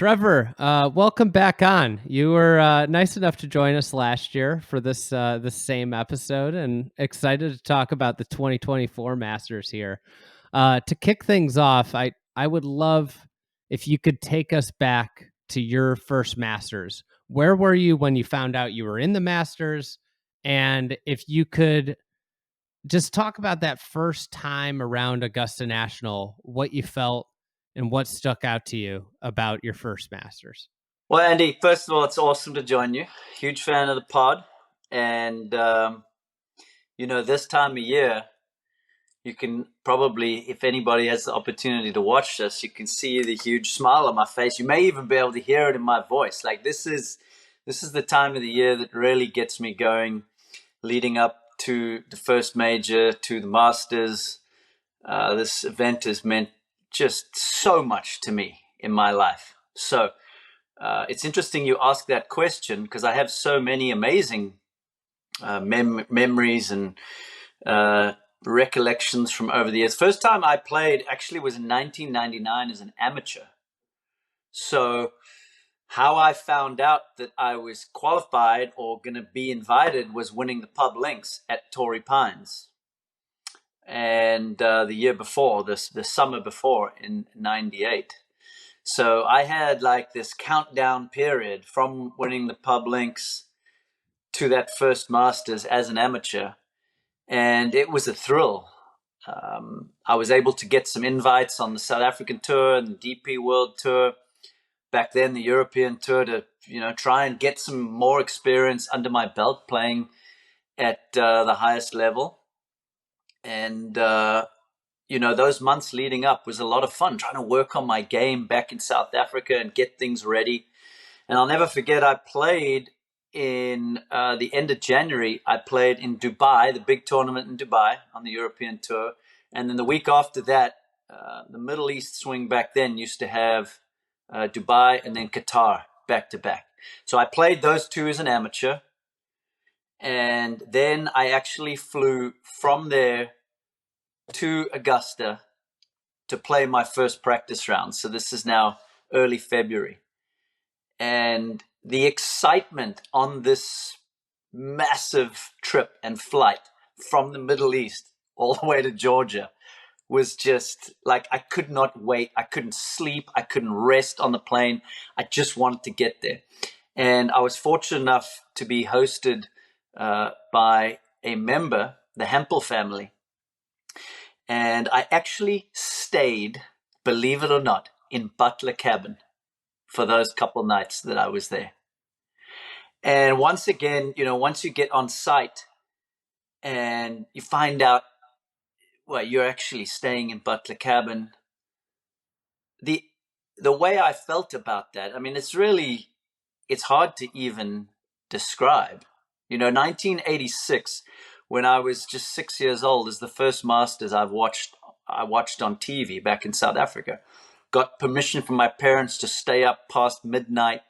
Trevor, welcome back on. You were nice enough to join us last year for this same episode, and excited to talk about the 2024 Masters here. To kick things off, I would love if you could take us back to your first Masters. Where were you when you found out you were in the Masters? And if you could just talk about that first time around Augusta National, what you felt and what stuck out to you about your first Masters. Well, Andy, first of all, it's awesome to join you. Huge fan of the pod. And, this time of year, you can probably, if anybody has the opportunity to watch this, you can see the huge smile on my face. You may even be able to hear it in my voice. Like this is the time of the year that really gets me going, leading up to the first major, to the Masters. This event has meant just so much to me in my life. So it's interesting you ask that question because I have so many amazing memories and recollections from over the years. First time I played actually was in 1999 as an amateur. So how I found out that I was qualified or going to be invited was winning the Pub Links at Torrey Pines. And the year before, the summer before in 98. So I had like this countdown period from winning the Pub Links to that first Masters as an amateur. And it was a thrill. I was able to get some invites on the South African Tour and the DP World Tour. Back then, the European Tour to, try and get some more experience under my belt playing at the highest level. And, those months leading up was a lot of fun, trying to work on my game back in South Africa and get things ready. And I'll never forget, I played in the end of January. I played in Dubai, the big tournament in Dubai on the European Tour. And then the week after that, the Middle East swing back then used to have Dubai and then Qatar back to back. So I played those two as an amateur. And then I actually flew from there to Augusta to play my first practice round. So this is now early February. And the excitement on this massive trip and flight from the Middle East all the way to Georgia was just like, I could not wait. I couldn't sleep. I couldn't rest on the plane. I just wanted to get there. And I was fortunate enough to be hosted by a member, the Hempel family. And I actually stayed, believe it or not, in Butler Cabin for those couple nights that I was there. And once again, once you get on site and you find out, well, you're actually staying in Butler Cabin, the way I felt about that, I mean, it's hard to even describe. 1986, when I was just 6 years old, is the first Masters I watched on TV back in South Africa. Got permission from my parents to stay up past midnight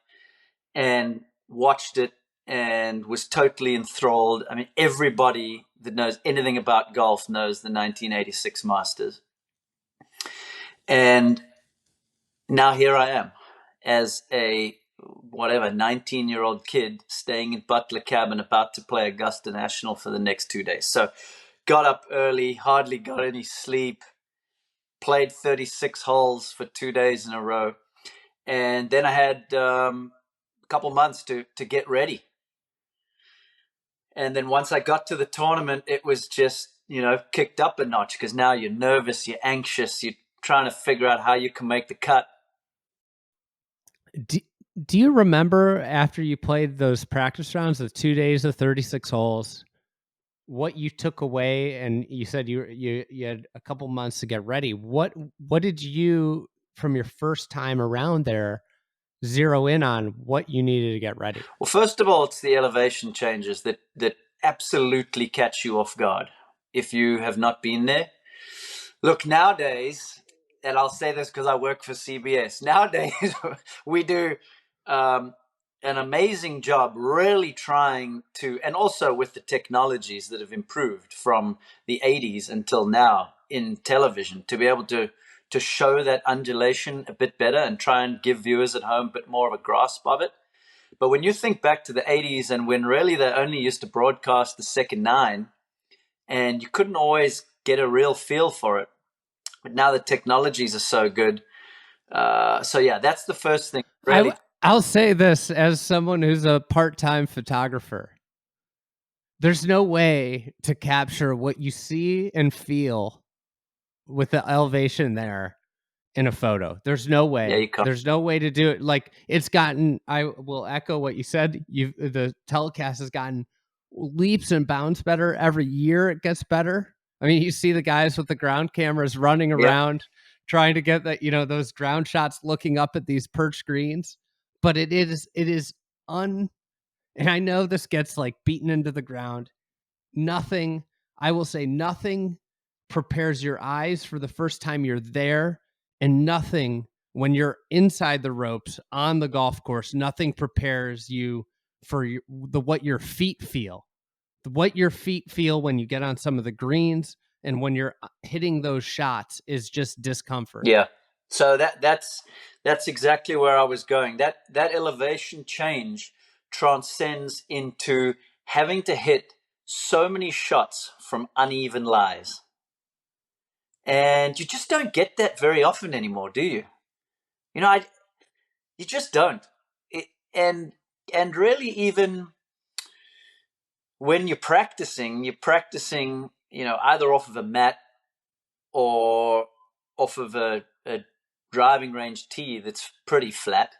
and watched it and was totally enthralled. I mean, everybody that knows anything about golf knows the 1986 Masters. And now here I am as a 19-year-old kid staying in Butler Cabin about to play Augusta National for the next 2 days. So got up early, hardly got any sleep, played 36 holes for 2 days in a row. And then I had a couple months to get ready. And then once I got to the tournament, it was just, kicked up a notch because now you're nervous, you're anxious, you're trying to figure out how you can make the cut. Do you remember after you played those practice rounds, the 2 days of 36 holes, what you took away? And you said you had a couple months to get ready. What did you, from your first time around there, zero in on what you needed to get ready? Well, first of all, it's the elevation changes that absolutely catch you off guard if you have not been there. Look, nowadays, and I'll say this because I work for CBS, nowadays we do an amazing job really trying to, and also with the technologies that have improved from the 80s until now in television, to be able to to show that undulation a bit better and try and give viewers at home a bit more of a grasp of it. But when you think back to the 80s and when really they only used to broadcast the second nine and you couldn't always get a real feel for it. But now the technologies are so good. So yeah, that's the first thing. Really, I'll say this as someone who's a part-time photographer. There's no way to capture what you see and feel with the elevation there in a photo. There's no way. Yeah, you can't. There's no way to do it. Like, it's gotten, I will echo what you said. The telecast has gotten leaps and bounds better. Every year it gets better. I mean, you see the guys with the ground cameras running around trying to get that, those ground shots looking up at these perch greens. But it is and I know this gets like beaten into the ground. Nothing, I will say, nothing prepares your eyes for the first time you're there, and nothing when you're inside the ropes on the golf course, nothing prepares you for what your feet feel. What your feet feel when you get on some of the greens and when you're hitting those shots is just discomfort. Yeah. So that's exactly where I was going. That elevation change transcends into having to hit so many shots from uneven lies. And you just don't get that very often anymore, do you? You just don't. And really, even when you're practicing, either off of a mat or off of a driving range tee that's pretty flat.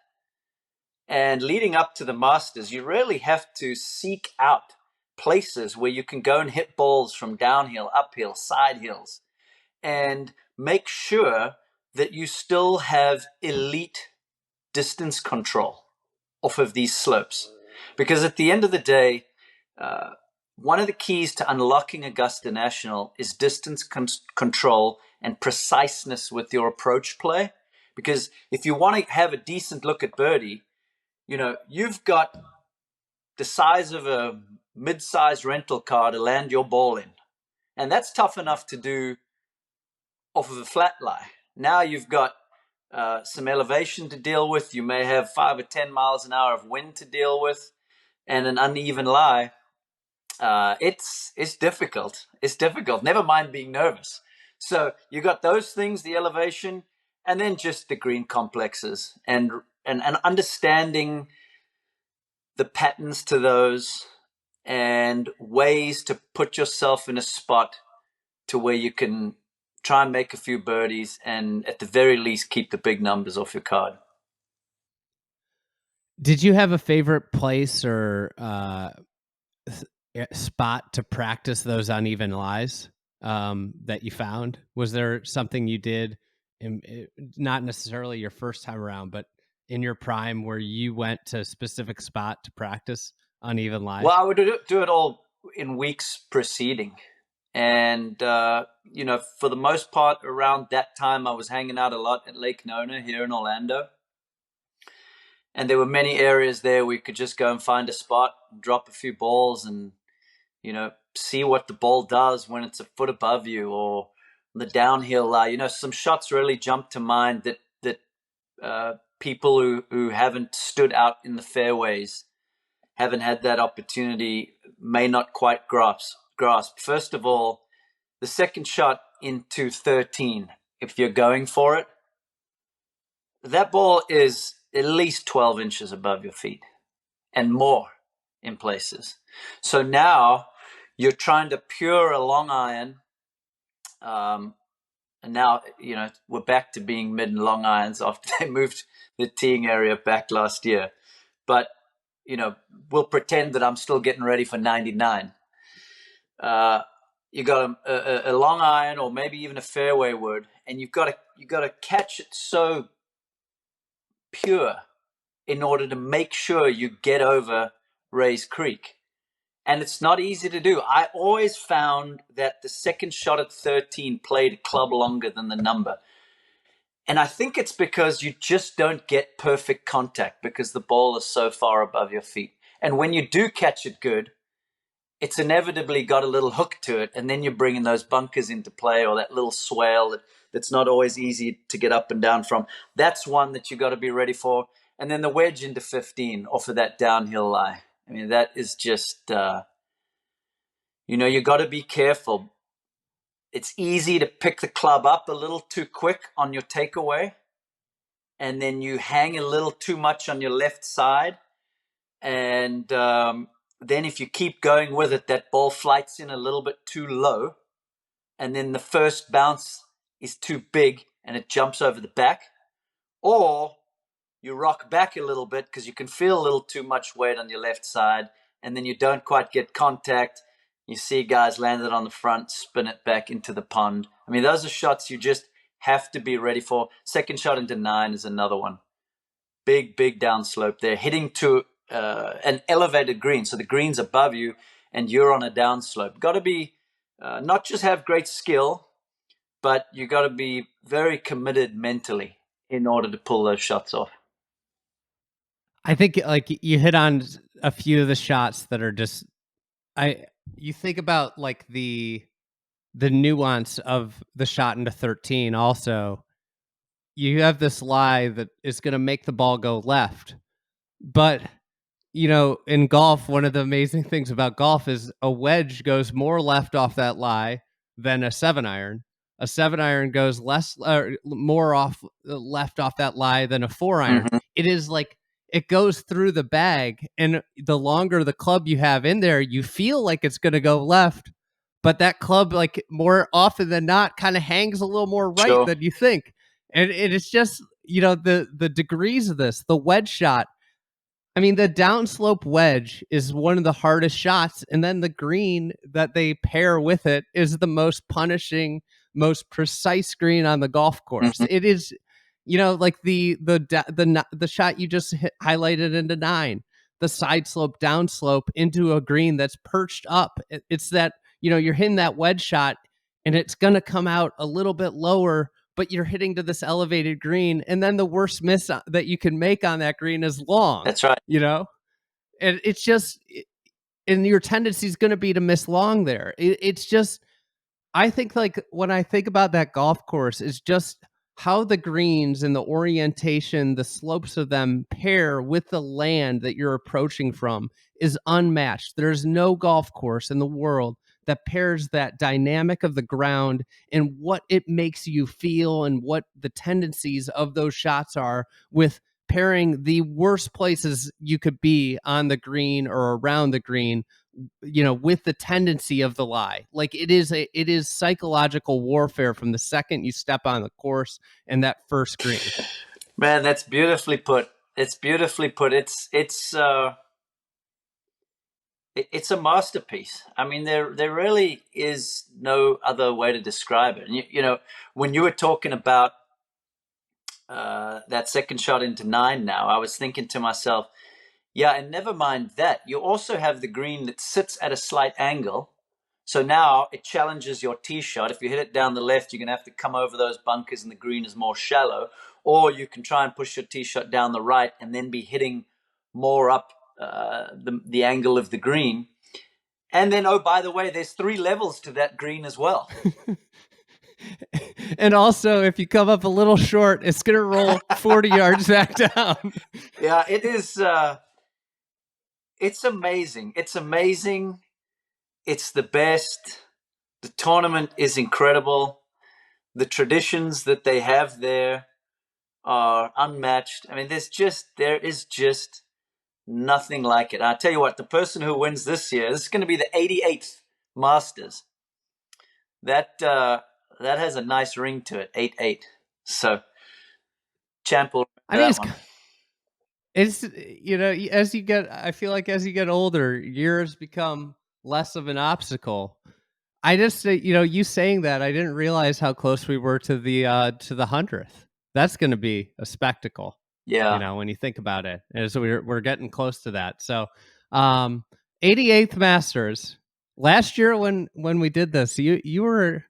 And leading up to the Masters, you really have to seek out places where you can go and hit balls from downhill, uphill, side hills, and make sure that you still have elite distance control off of these slopes. Because at the end of the day, one of the keys to unlocking Augusta National is distance control and preciseness with your approach play. Because if you want to have a decent look at birdie, you've got the size of a mid-sized rental car to land your ball in. And that's tough enough to do off of a flat lie. Now you've got some elevation to deal with. You may have 5 or 10 miles an hour of wind to deal with and an uneven lie. It's difficult. It's difficult. Never mind being nervous. So you got those things, the elevation, and then just the green complexes and understanding the patterns to those and ways to put yourself in a spot to where you can try and make a few birdies and at the very least keep the big numbers off your card. Did you have a favorite place or spot to practice those uneven lies that you found? Was there something you did, not necessarily your first time around, but in your prime where you went to a specific spot to practice uneven lies? Well, I would do it all in weeks preceding. And, for the most part, around that time, I was hanging out a lot at Lake Nona here in Orlando. And there were many areas there where you could just go and find a spot, drop a few balls and, see what the ball does when it's a foot above you or the downhill lie. Some shots really jump to mind that people who haven't stood out in the fairways, haven't had that opportunity, may not quite grasp. First of all, the second shot into 13, if you're going for it, that ball is at least 12 inches above your feet and more in places. So now you're trying to pure a long iron. And now, we're back to being mid and long irons after they moved the teeing area back last year. But, we'll pretend that I'm still getting ready for 99. You got a long iron or maybe even a fairway wood, and you've got to catch it so pure in order to make sure you get over Rays Creek. And it's not easy to do. I always found that the second shot at 13 played a club longer than the number. And I think it's because you just don't get perfect contact because the ball is so far above your feet. And when you do catch it good, it's inevitably got a little hook to it, and then you're bringing those bunkers into play or that little swale that that's not always easy to get up and down from. That's one that you got to be ready for. And then the wedge into 15 off of that downhill lie. I mean, that is just, you got to be careful. It's easy to pick the club up a little too quick on your takeaway, and then you hang a little too much on your left side. And then if you keep going with it, that ball flights in a little bit too low. And then the first bounce is too big and it jumps over the back. Or you rock back a little bit because you can feel a little too much weight on your left side. And then you don't quite get contact. You see guys land it on the front, spin it back into the pond. I mean, those are shots you just have to be ready for. Second shot into 9 is another one. Big downslope there. Hitting to an elevated green. So the green's above you and you're on a downslope. Got to be, not just have great skill, but you got to be very committed mentally in order to pull those shots off. I think like you hit on a few of the shots that are just, you think about like the nuance of the shot into 13 also. You have this lie that is going to make the ball go left. But, in golf, one of the amazing things about golf is a wedge goes more left off that lie than a 7-iron. A 7-iron goes more off left off that lie than a 4-iron. Mm-hmm. It is like it goes through the bag, and the longer the club you have in there, you feel like it's going to go left, but that club, like more often than not, kind of hangs a little more right than you think. And it's just, the degrees of this, the wedge shot. I mean, the downslope wedge is one of the hardest shots, and then the green that they pair with it is the most punishing, most precise green on the golf course. Mm-hmm. It is, like the shot you just highlighted into 9, the side slope, downslope into a green that's perched up. It's that, you're hitting that wedge shot, and it's going to come out a little bit lower, but you're hitting to this elevated green, and then the worst miss that you can make on that green is long. That's right. And it's just, and your tendency is going to be to miss long there. It's just, I think like when I think about that golf course, is just how the greens and the orientation, the slopes of them pair with the land that you're approaching from is unmatched. There's no golf course in the world that pairs that dynamic of the ground and what it makes you feel and what the tendencies of those shots are, with pairing the worst places you could be on the green or around the green, with the tendency of the lie. Like it is psychological warfare from the second you step on the course and that first green. Man, that's beautifully put. It's beautifully put. It's a masterpiece. I mean, there really is no other way to describe it. And when you were talking about that second shot into 9 now, I was thinking to myself, yeah, and never mind that. You also have the green that sits at a slight angle. So now it challenges your tee shot. If you hit it down the left, you're going to have to come over those bunkers and the green is more shallow. Or you can try and push your tee shot down the right and then be hitting more up the angle of the green. And then, oh, by the way, there's 3 levels to that green as well. And also, if you come up a little short, it's going to roll 40 yards back down. Yeah, it is. It's amazing. It's amazing. It's the best. The tournament is incredible. The traditions that they have there are unmatched. I mean, there is just nothing like it. I'll tell you what, the person who wins this year, this is going to be the 88th Masters. That has a nice ring to it, 8-8. So, champ will remember that one. It's, as you get, I feel like as you get older, years become less of an obstacle. I just, you saying that, I didn't realize how close we were to the 100th. That's going to be a spectacle. Yeah. When you think about it. And so we're getting close to that. So, 88th Masters. Last year when we did this, you were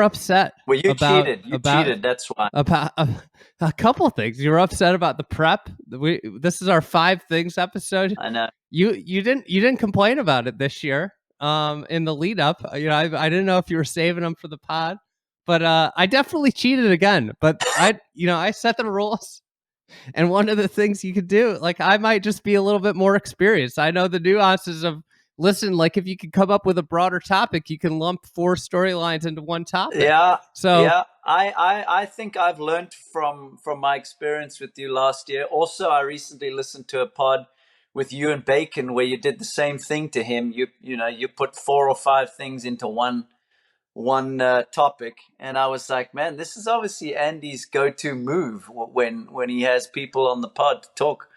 upset. Well, you cheated. You cheated. That's why. About a couple of things. You were upset about the prep. This is our 5 things episode. I know. You didn't complain about it this year. In the lead up, I didn't know if you were saving them for the pod, But I definitely cheated again. But I set the rules. And one of the things you could do, like I might just be a little bit more experienced. I know the nuances of listen, like if you could come up with a broader topic, you can lump 4 storylines into one topic. Yeah, So yeah. I think I've learned from my experience with you last year. Also, I recently listened to a pod with you and Bacon where you did the same thing to him. You put 4 or 5 things into one topic, and I was like, man, this is obviously Andy's go-to move when he has people on the pod to talk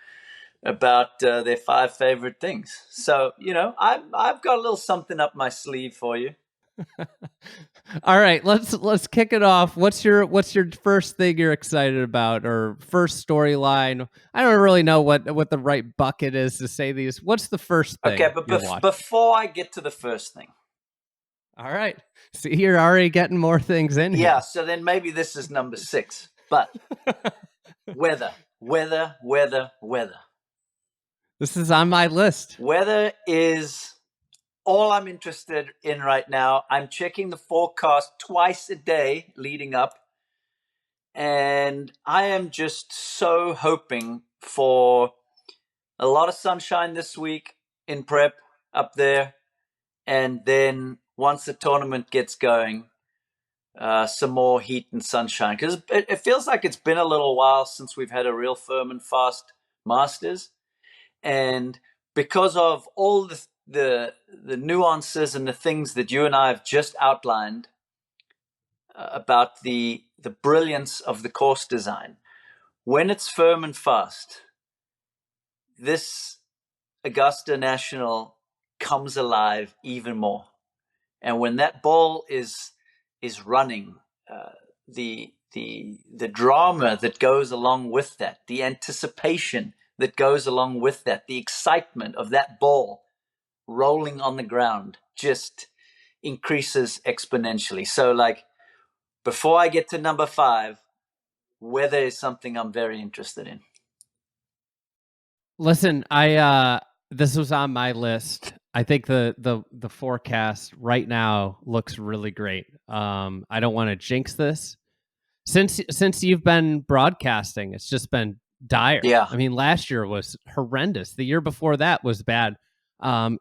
about their 5 favorite things. So I've got a little something up my sleeve for you. all right, let's kick it off. What's your first thing you're excited about, or first storyline? I don't really know what the right bucket is to say these. What's the first thing? Okay, but you're watching? before I get to the first thing. All right. See, you're already getting more things in here. Yeah, so then maybe this is number 6. But weather. This is on my list. Weather is all I'm interested in right now. I'm checking the forecast twice a day leading up. And I am just so hoping for a lot of sunshine this week in prep up there. And then once the tournament gets going, some more heat and sunshine. Because it feels like it's been a little while since we've had a real firm and fast Masters. And because of all the nuances and the things that you and I have just outlined about the brilliance of the course design, when it's firm and fast, this Augusta National comes alive even more. And when that ball is running, the drama that goes along with that, the anticipation that goes along with that, the excitement of that ball rolling on the ground just increases exponentially. So, like, before I get to number 5, weather is something I'm very interested in. Listen, this was on my list. I think the forecast right now looks really great. I don't want to jinx this. Since you've been broadcasting, it's just been dire. Yeah. I mean, last year was horrendous. The year before that was bad.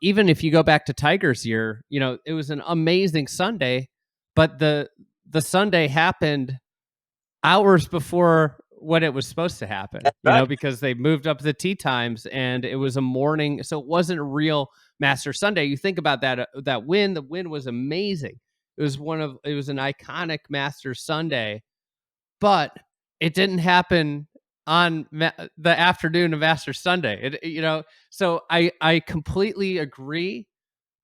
Even if you go back to Tiger's year, it was an amazing Sunday, but the Sunday happened hours before when it was supposed to happen. Right. Because they moved up the tee times and it was a morning, so it wasn't a real Master Sunday. You think about that win. The win was amazing. It was an iconic Master Sunday, but it didn't happen on the afternoon of Master Sunday. So I completely agree.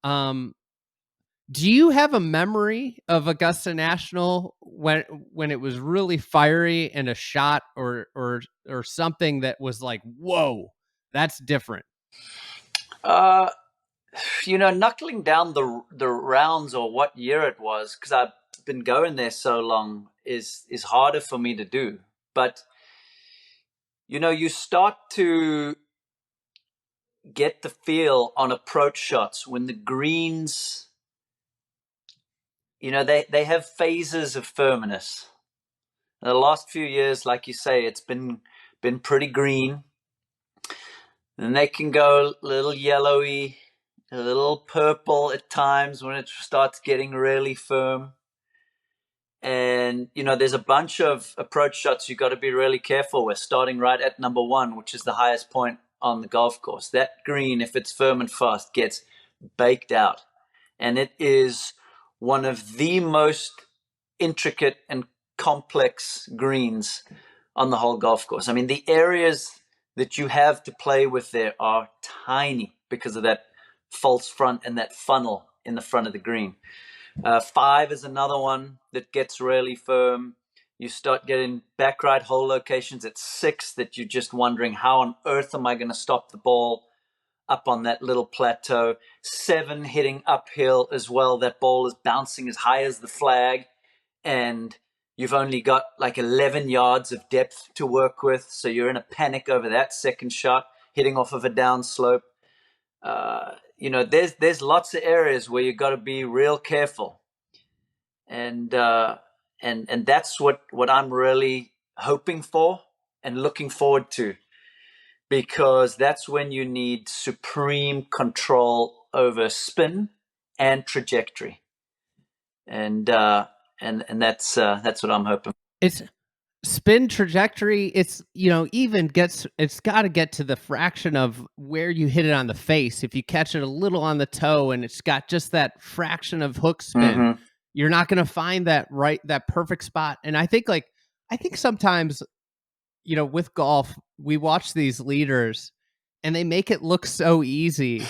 Do you have a memory of Augusta National when it was really fiery and a shot or something that was like, whoa, that's different? Knuckling down the rounds or what year it was, because I've been going there so long, is harder for me to do. But you start to get the feel on approach shots when the greens, they have phases of firmness. The last few years, like you say, it's been pretty green. Then they can go a little yellowy, a little purple at times when it starts getting really firm. And, there's a bunch of approach shots you've got to be really careful with, starting right at number 1, which is the highest point on the golf course. That green, if it's firm and fast, gets baked out. And it is one of the most intricate and complex greens on the whole golf course. I mean, the areas that you have to play with there are tiny because of that false front and that funnel in the front of the green. 5 is another one that gets really firm. You start getting back right hole locations at 6 that you're just wondering, how on earth am I going to stop the ball up on that little plateau? 7 hitting uphill as well. That ball is bouncing as high as the flag, and you've only got like 11 yards of depth to work with. So you're in a panic over that second shot, hitting off of a down slope. There's lots of areas where you've got to be real careful. And and that's what I'm really hoping for and looking forward to, because that's when you need supreme control over spin and trajectory, and that's what I'm hoping. It's spin trajectory. It's, it's got to get to the fraction of where you hit it on the face. If you catch it a little on the toe and it's got just that fraction of hook spin, you're not going to find that perfect spot. And I think sometimes, with golf, we watch these leaders and they make it look so easy,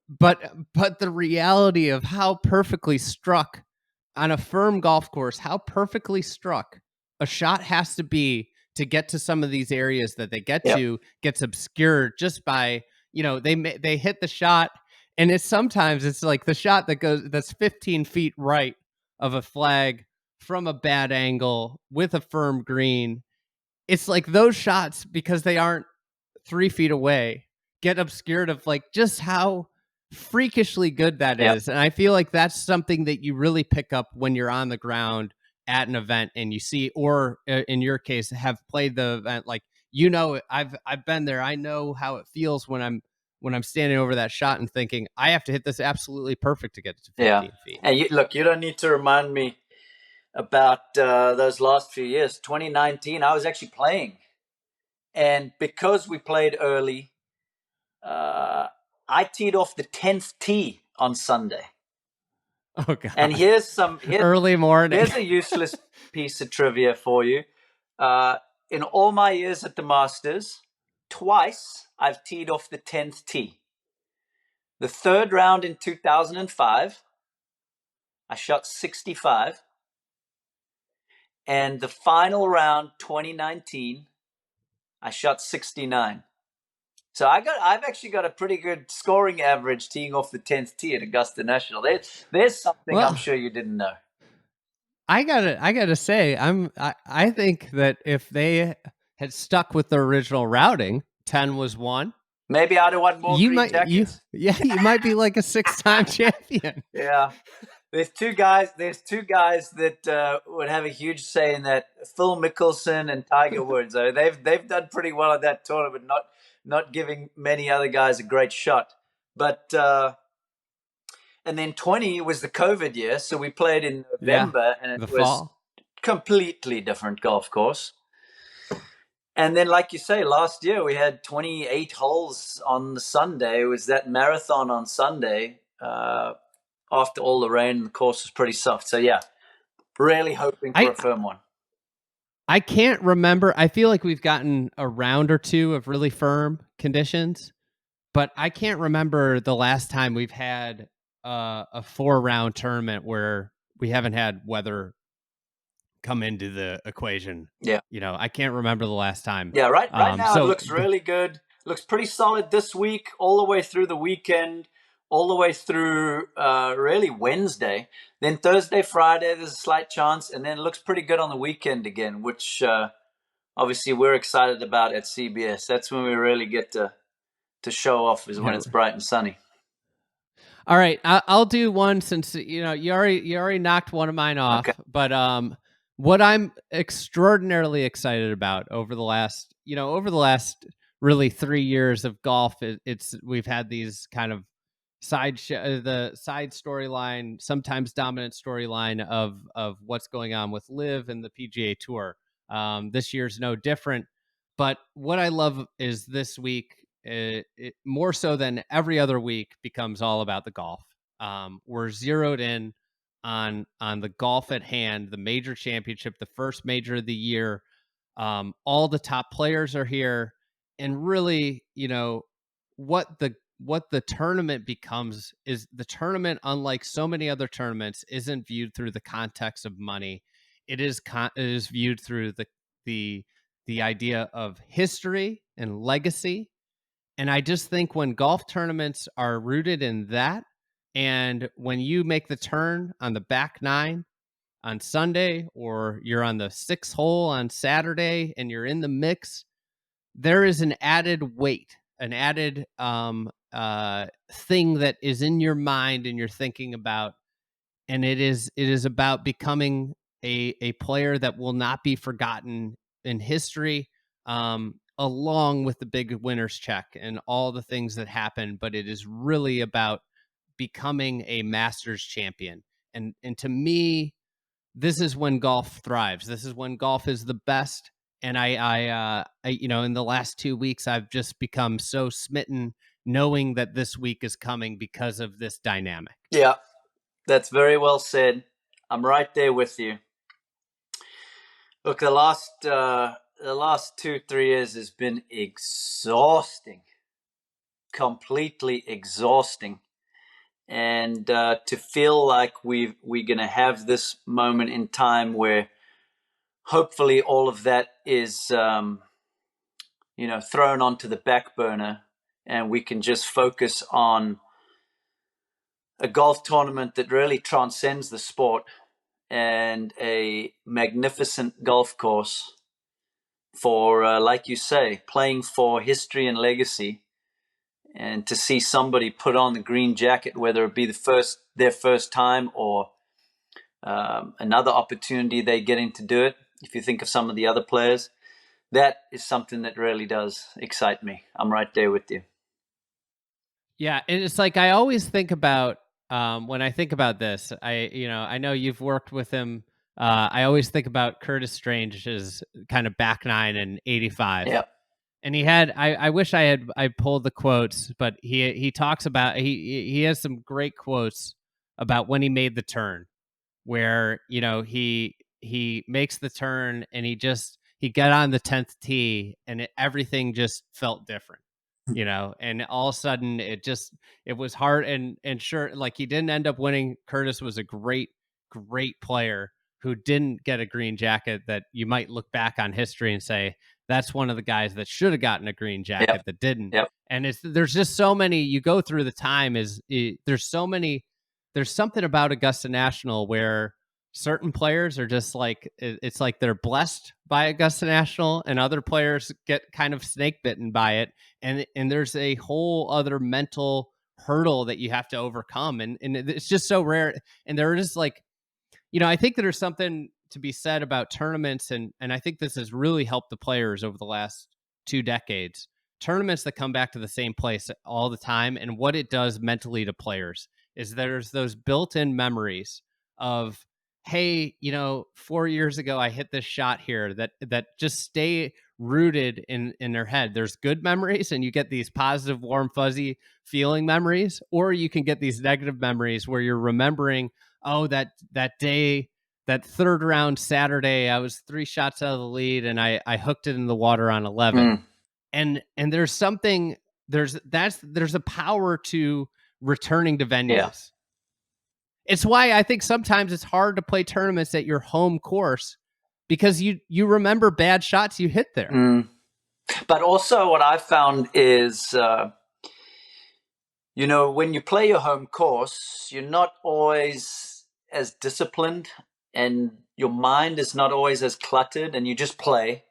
but the reality of how perfectly struck on a firm golf course, how perfectly struck a shot has to be to get to some of these areas that they get to gets obscured just by, they hit the shot, and sometimes it's like the shot that's 15 feet right of a flag from a bad angle with a firm green. It's like those shots, because they aren't 3 feet away, get obscured of like just how freakishly good that is. And I feel like that's something that you really pick up when you're on the ground at an event and you see, or in your case, have played the event. Like, I've been there. I know how it feels when I'm standing over that shot and thinking, I have to hit this absolutely perfect to get to 15 feet. And you don't need to remind me about those last few years. 2019, I was actually playing, and because we played early, I teed off the 10th tee on Sunday. Oh God! And here's early morning. Here's a useless piece of trivia for you. In all my years at the Masters, twice I've teed off the 10th tee. The third round in 2005, I shot 65. And the final round, 2019, I shot 69. So I've actually got a pretty good scoring average teeing off the 10th tee at Augusta National. There's something I'm sure you didn't know. I gotta say, I think that if they had stuck with the original routing, 10 was 1. Maybe I'd have won more green jackets. You might be like a 6-time champion. Yeah. There's two guys that would have a huge say in that. Phil Mickelson and Tiger Woods. They've done pretty well at that tournament, not giving many other guys a great shot. But and then 20 was the COVID year, so we played in November, and it was fall. Completely different golf course. And then, like you say, last year we had 28 holes on the Sunday. It was that marathon on Sunday. After all the rain, the course was pretty soft. So, yeah, really hoping for a firm one. I can't remember. I feel like we've gotten a round or two of really firm conditions, but I can't remember the last time we've had a 4-round tournament where we haven't had weather come into the equation. Yeah. I can't remember the last time. Yeah, right now it looks really good. Looks pretty solid this week, all the way through the weekend, all the way through really Wednesday. Then Thursday, Friday, there's a slight chance, and then it looks pretty good on the weekend again, which obviously we're excited about at CBS. That's when we really get to show off, is when it's bright and sunny. All right, I'll do one, since you already knocked one of mine off. Okay. But what I'm extraordinarily excited about over the last really 3 years of golf, we've had these kind of side storyline, sometimes dominant storyline of what's going on with LIV and the PGA Tour. This year's no different. But what I love is this week, it more so than every other week, becomes all about the golf. We're zeroed in on the golf at hand, the major championship, the first major of the year. All the top players are here, and really, what the tournament becomes is, the tournament, unlike so many other tournaments, isn't viewed through the context of money. It is viewed through the idea of history and legacy. And I just think when golf tournaments are rooted in that, and when you make the turn on the back 9 on Sunday, or you're on the 6th hole on Saturday and you're in the mix, there is an added weight, an added thing that is in your mind and you're thinking about. And it is about becoming a player that will not be forgotten in history, along with the big winner's check and all the things that happen. But it is really about becoming a Masters champion. And to me, this is when golf thrives. This is when golf is the best. And in the last 2 weeks, I've just become so smitten knowing that this week is coming because of this dynamic. Yeah, that's very well said. I'm right there with you. Look, the last 2-3 years has been exhausting, completely exhausting. And to feel like we're going to have this moment in time where hopefully all of that is, thrown onto the back burner, and we can just focus on a golf tournament that really transcends the sport and a magnificent golf course for, like you say, playing for history and legacy. And to see somebody put on the green jacket, whether it be their first time or another opportunity they're getting to do it, if you think of some of the other players, that is something that really does excite me. I'm right there with you. Yeah, and it's like I always think about when I think about this. I know you've worked with him. I always think about Curtis Strange's kind of back nine in '85. Yeah. And he had I wish I pulled the quotes, but he talks about he has some great quotes about when he made the turn, where he makes the turn and he got on the 10th tee and everything just felt different, and all of a sudden it was hard, and sure, like, he didn't end up winning. Curtis was a great player who didn't get a green jacket that you might look back on history and say that's one of the guys that should have gotten a green jacket that didn't. Yep. And there's just so many, you go through the time, there's something about Augusta National where certain players are just like, it's like they're blessed by Augusta National, and other players get kind of snake bitten by it. And there's a whole other mental hurdle that you have to overcome. And it's just so rare. And there is like, I think there's something to be said about tournaments. And I think this has really helped the players over the last 2 decades. Tournaments that come back to the same place all the time, and what it does mentally to players is there's those built-in memories of, hey, 4 years ago I hit this shot here, that just stay rooted in their head. There's good memories, and you get these positive, warm, fuzzy feeling memories, or you can get these negative memories where you're remembering, oh, that day, that third round Saturday, I was 3 shots out of the lead and I hooked it in the water on 11. And there's something, there's a power to returning to venues. Yeah. It's why I think sometimes it's hard to play tournaments at your home course, because you remember bad shots you hit there. But also what I found is, when you play your home course, you're not always as disciplined, and your mind is not always as cluttered, and you just play.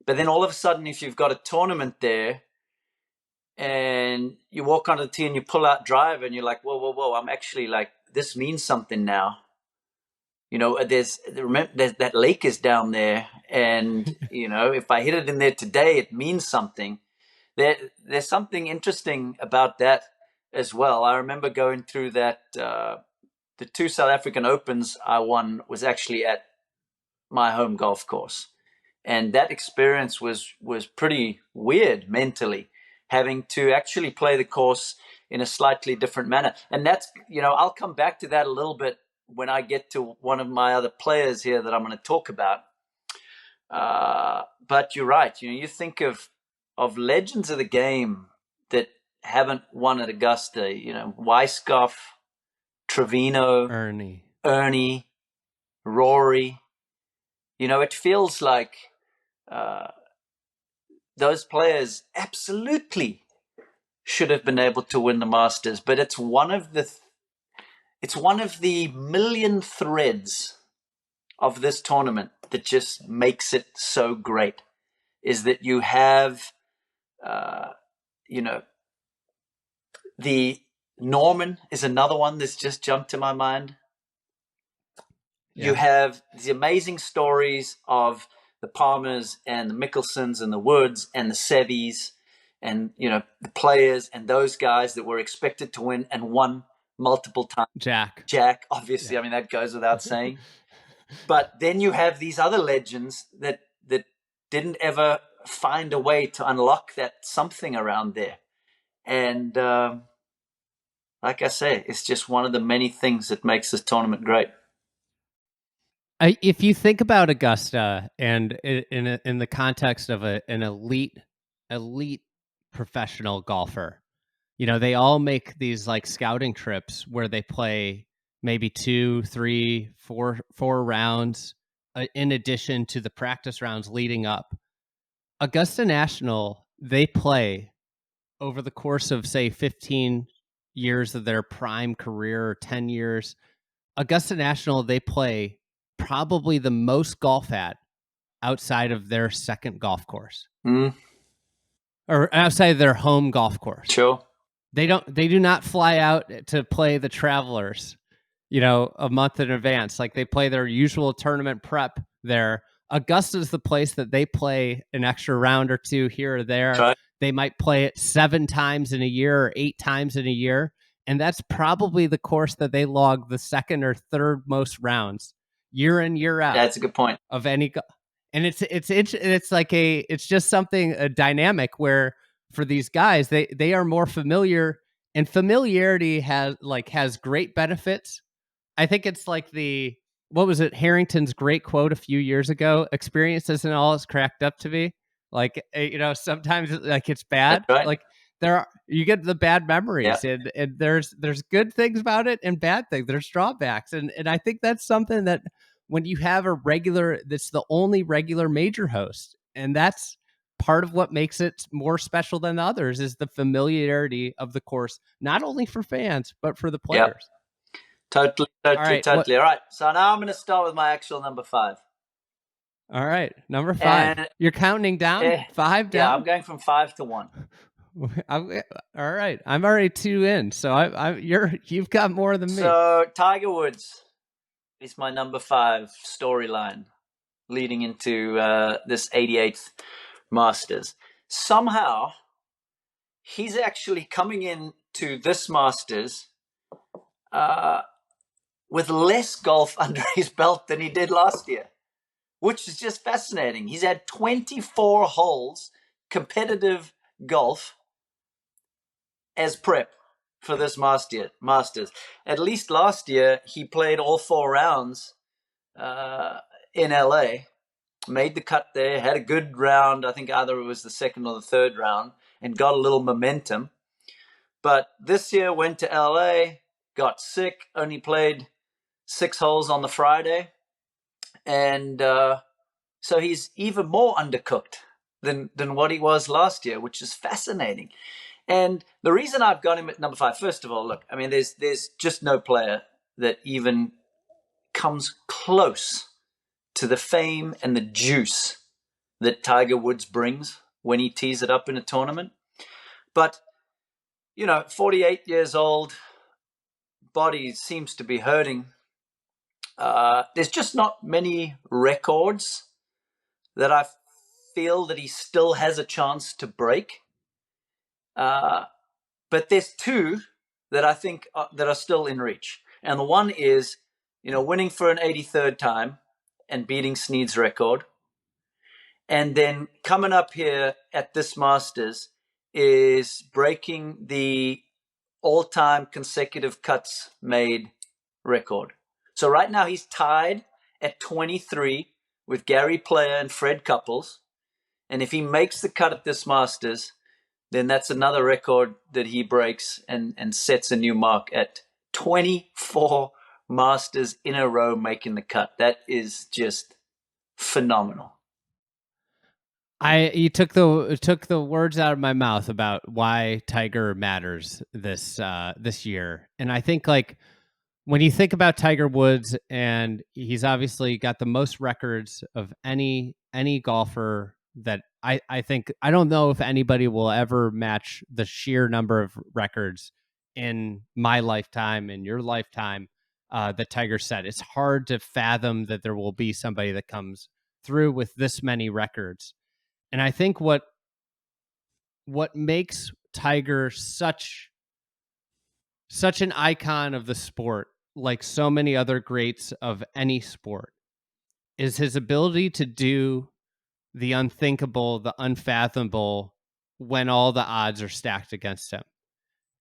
But then all of a sudden, if you've got a tournament there and you walk onto the tee and you pull out drive and you're like, whoa, I'm actually like, this means something now. There's that lake is down there, and if I hit it in there today, it means something. There's something interesting about that as well. I remember going through that. The 2 South African Opens I won was actually at my home golf course, and that experience was pretty weird mentally, having to actually play the course in a slightly different manner. And that's, I'll come back to that a little bit when I get to one of my other players here that I'm going to talk about. But you're right. You think of legends of the game that haven't won at Augusta. Weiskopf, Trevino, Ernie, Rory. It feels like those players absolutely should have been able to win the Masters, but it's one of the million threads of this tournament that just makes it so great, is that you have, the Norman is another one that's just jumped to my mind. you have these amazing stories of the Palmers and the Mickelsons and the Woods and the Seveys and, the players and those guys that were expected to win and won multiple times. Jack, obviously. Yeah. I mean, that goes without saying. But then you have these other legends that didn't ever find a way to unlock that something around there. And like I say, it's just one of the many things that makes this tournament great. If you think about Augusta and in the context of an elite professional golfer, they all make these like scouting trips where they play maybe 2, 3, 4 rounds in addition to the practice rounds leading up. Augusta National, they play over the course of, say, 15 years of their prime career, or 10 years. Augusta National, they play probably the most golf at outside of their second golf course. Or outside of their home golf course. Sure. They do not fly out to play the Travelers, a month in advance. Like, they play their usual tournament prep there. Augusta's the place that they play an extra round or two here or there. Okay. They might play it 7 times in a year or 8 times in a year. And that's probably the course that they log the second or third most rounds year in, year out. That's a good point. Of any, and it's just something, a dynamic where for these guys, they are more familiar, and familiarity has great benefits. I think it's like what was it? Harrington's great quote a few years ago: "Experience isn't all it's cracked up to be." Like, sometimes like it's bad. Right. Like you get the bad memories, yeah. and there's good things about it and bad things. There's drawbacks, and I think that's something that when you have that's the only regular major host, and that's part of what makes it more special than others, is the familiarity of the course, not only for fans but for the players. Yep. Totally. All right. So now I'm going to start with my actual number 5. All right. Number 5. And you're counting down? 5 down? Yeah, I'm going from 5 to 1. All right. I'm already 2 in, so you've got more than me. So Tiger Woods is my number 5 storyline leading into this 88th Masters. Somehow, he's actually coming into this Masters with less golf under his belt than he did last year, which is just fascinating. He's had 24 holes, competitive golf, as prep for this Masters. At least last year, he played all 4 rounds in LA, made the cut there, had a good round. I think either it was the second or the third round, and got a little momentum. But this year went to LA, got sick, only played 6 holes on the Friday. And so he's even more undercooked than what he was last year, which is fascinating. And the reason I've got him at number 5, first of all, look, I mean, there's just no player that even comes close to the fame and the juice that Tiger Woods brings when he tees it up in a tournament. But, 48 years old, body seems to be hurting. There's just not many records that I feel that he still has a chance to break. But there's 2 that I think that are still in reach. And the one is, winning for an 83rd time and beating Snead's record. And then coming up here at this Masters is breaking the all-time consecutive cuts made record. So right now he's tied at 23 with Gary Player and Fred Couples. And if he makes the cut at this Masters, then that's another record that he breaks and sets a new mark at 24 Masters in a row making the cut. That is just phenomenal. You took the words out of my mouth about why Tiger matters this year. And I think, like, when you think about Tiger Woods, and he's obviously got the most records of any golfer that I think, I don't know if anybody will ever match the sheer number of records in my lifetime, in your lifetime. that Tiger said. It's hard to fathom that there will be somebody that comes through with this many records. And I think what makes Tiger such an icon of the sport, like so many other greats of any sport, is his ability to do the unthinkable, the unfathomable, when all the odds are stacked against him.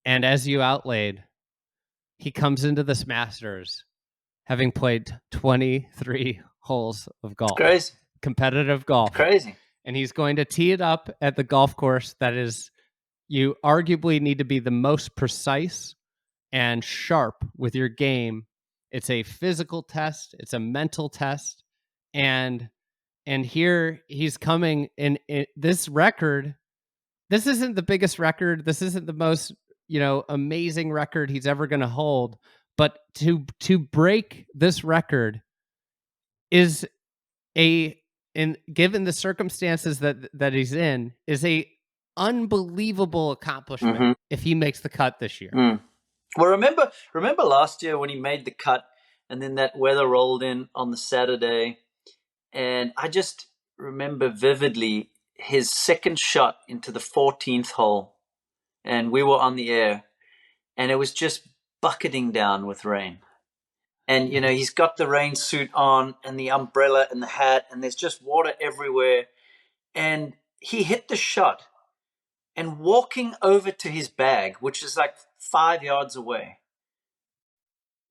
And as you outlaid, he comes into this Masters having played 23 holes of golf. It's crazy. Competitive golf. It's crazy. And he's going to tee it up at the golf course that is, you arguably need to be the most precise and sharp with your game. It's a physical test. It's a mental test. And here he's coming in this record. This isn't the biggest record. This isn't the most, amazing record he's ever going to hold. But to break this record is given the circumstances that he's in, is a unbelievable accomplishment if he makes the cut this year. Well, remember last year when he made the cut and then that weather rolled in on the Saturday, and I just remember vividly his second shot into the 14th hole, and we were on the air, and it was just bucketing down with rain. And, he's got the rain suit on and the umbrella and the hat, and there's just water everywhere. And he hit the shot, and walking over to his bag, which is like 5 yards away,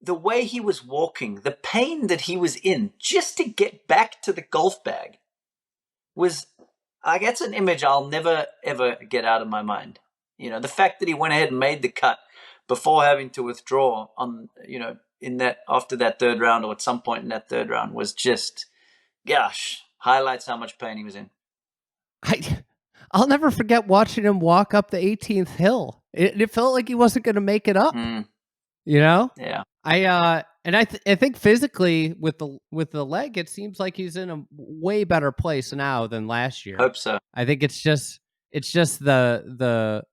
the way he was walking, the pain that he was in just to get back to the golf bag was, that's an image I'll never, ever get out of my mind. The fact that he went ahead and made the cut before having to withdraw on, after that third round, or at some point in that third round, was just, gosh, highlights how much pain he was in. I'll never forget watching him walk up the 18th hill. It felt like he wasn't going to make it up. Yeah. I think physically with the leg, it seems like he's in a way better place now than last year. Hope so. I think it's just the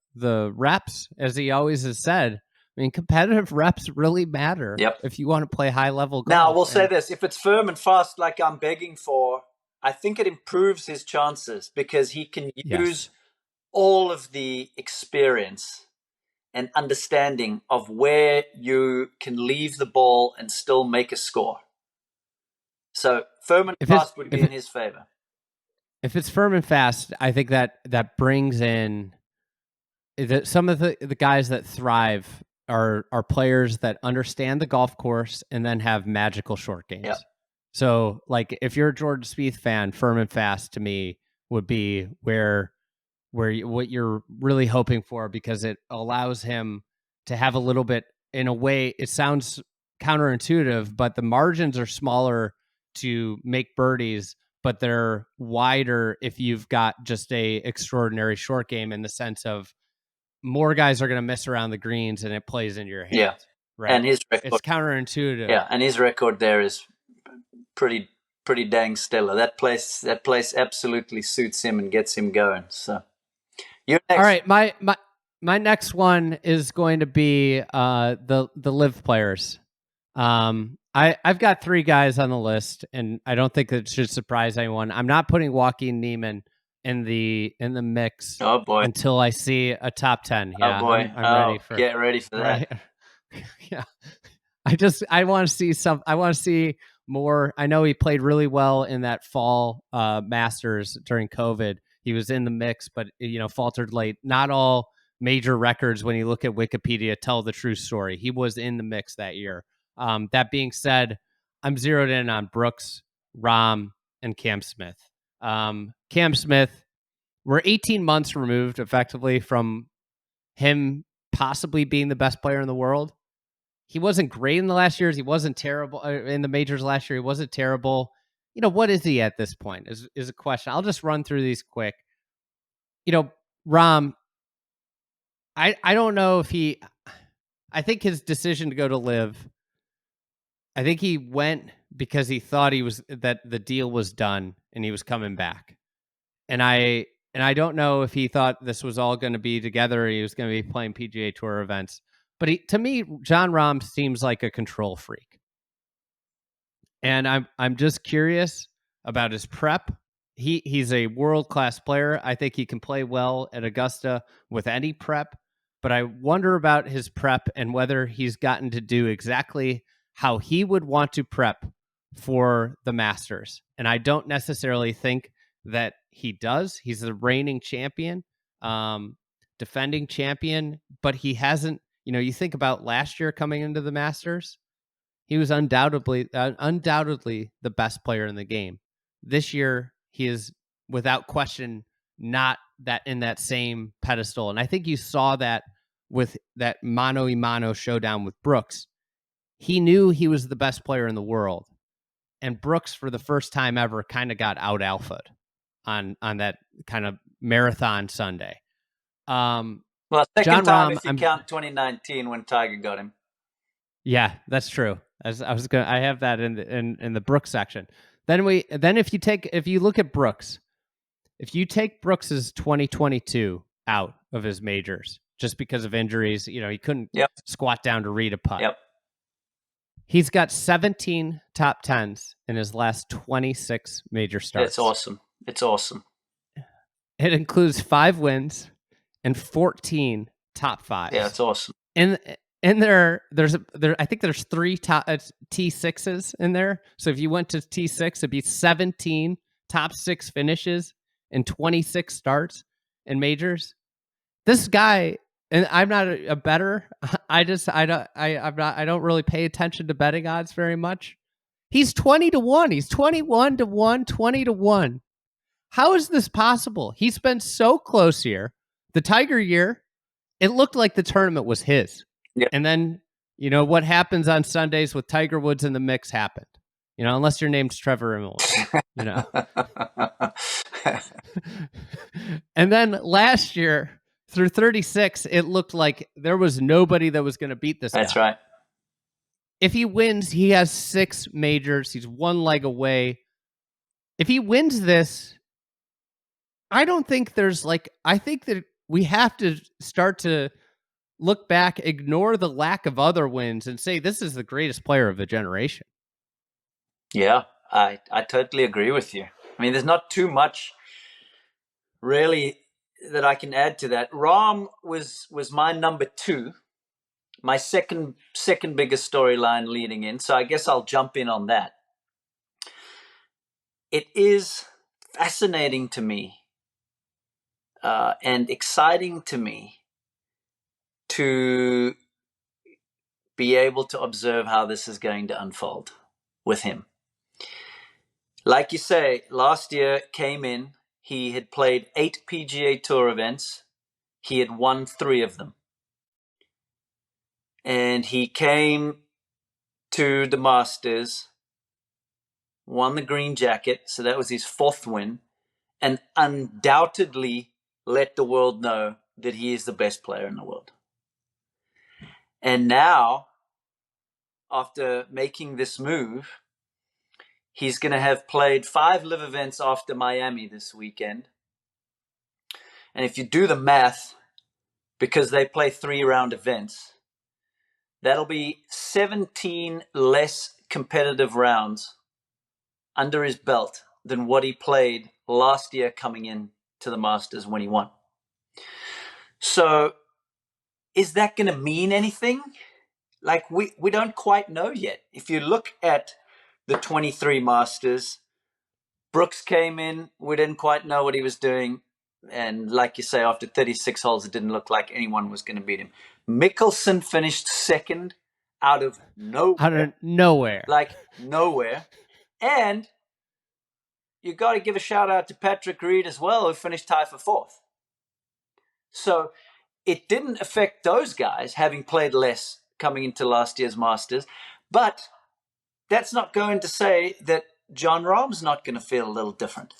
reps, as he always has said. I mean, competitive reps really matter if you want to play high level golf. Now, we'll say this: if it's firm and fast, like I'm begging for, I think it improves his chances because he can use all of the experience and understanding of where you can leave the ball and still make a score. So firm and fast would be in his favor. If it's firm and fast, I think that brings in some of the guys that thrive are players that understand the golf course and then have magical short games. Yep. So, like, if you're a Jordan Spieth fan, firm and fast to me would be what you're really hoping for, because it allows him to have a little bit, in a way, it sounds counterintuitive, but the margins are smaller to make birdies, but they're wider if you've got just a extraordinary short game, in the sense of more guys are going to miss around the greens and it plays into your hands. Yeah. Right. And his record, it's counterintuitive. Yeah. And his record there is pretty dang stellar. That place absolutely suits him and gets him going. So you're next. All right. My next one is going to be the LIV players. I've got 3 guys on the list, and I don't think it should surprise anyone. I'm not putting Joaquin Niemann in the mix. Oh boy! Until I see a top 10. Yeah, oh boy! I'm ready for. Get ready for that. Right? Yeah, I want to see some. I want to see more. I know he played really well in that fall Masters during COVID. He was in the mix, but faltered late. Not all major records, when you look at Wikipedia, tell the true story. He was in the mix that year. That being said, I'm zeroed in on Brooks, Rahm, and Cam Smith. Cam Smith, we're 18 months removed effectively from him possibly being the best player in the world. He wasn't great in the last years. He wasn't terrible in the majors last year. He wasn't terrible. What is he at this point is a question. I'll just run through these quick. Rahm, I don't know if I think his decision to go to LIV, I think he went because he thought that the deal was done and he was coming back. And I don't know if he thought this was all going to be together. Or he was going to be playing PGA Tour events. But to me, Jon Rahm seems like a control freak. And I'm just curious about his prep. He's a world-class player. I think he can play well at Augusta with any prep, but I wonder about his prep and whether he's gotten to do exactly how he would want to prep for the Masters. And I don't necessarily think that he does. He's the reigning champion, defending champion, but he hasn't, you think about last year coming into the Masters, he was undoubtedly the best player in the game. This year, he is without question not that in that same pedestal. And I think you saw that with that mano a mano showdown with Brooks. He knew he was the best player in the world. And Brooks, for the first time ever, kind of got out alphaed on that kind of marathon Sunday. Well, second John time Rahm, if you count 2019 when Tiger got him. Yeah, that's true. I have that in the Brooks section. Then if you look at Brooks, if you take Brooks's 2022 out of his majors just because of injuries, he couldn't squat down to read a putt. Yep. He's got 17 top 10s in his last 26 major starts. It's awesome. It includes 5 wins and 14 top 5s. Yeah, it's awesome. And I think there's 3 top T6s in there. So if you went to T6, it'd be 17 top 6 finishes and 26 starts in majors. This guy, and I'm not a bettor. I don't really pay attention to betting odds very much. He's 20-1. He's 21-1, 20-1. How is this possible? He's been so close here. The Tiger year, it looked like the tournament was his. Yep. And then, what happens on Sundays with Tiger Woods in the mix happened. Unless your name's Trevor Immelman, And then last year, through 36, it looked like there was nobody that was going to beat this guy. That's right. If he wins, he has 6 majors. He's 1 leg away. If he wins this, I think that we have to start to look back, ignore the lack of other wins, and say this is the greatest player of the generation. Yeah, I totally agree with you. I mean, there's not too much really that I can add to that. Rahm was my number 2, my second biggest storyline leading in. So I guess I'll jump in on that. It is fascinating to me and exciting to me to be able to observe how this is going to unfold with him. Like you say, last year came in, he had played 8 PGA Tour events. He had won 3 of them. And he came to the Masters, won the green jacket, so that was his 4th win, and undoubtedly let the world know that he is the best player in the world. And now, after making this move, he's going to have played 5 live events after Miami this weekend. And if you do the math, because they play 3-round events, that'll be 17 less competitive rounds under his belt than what he played last year coming in to the Masters when he won. So is that going to mean anything? Like, we don't quite know yet. If you look at the 23 Masters, Brooks came in, we didn't quite know what he was doing. And like you say, after 36 holes, it didn't look like anyone was going to beat him. Mickelson finished 2nd out of nowhere. Like nowhere. And you got to give a shout out to Patrick Reed as well, who finished tied for 4th. So it didn't affect those guys having played less coming into last year's Masters. But that's not going to say that Jon Rahm's not going to feel a little different.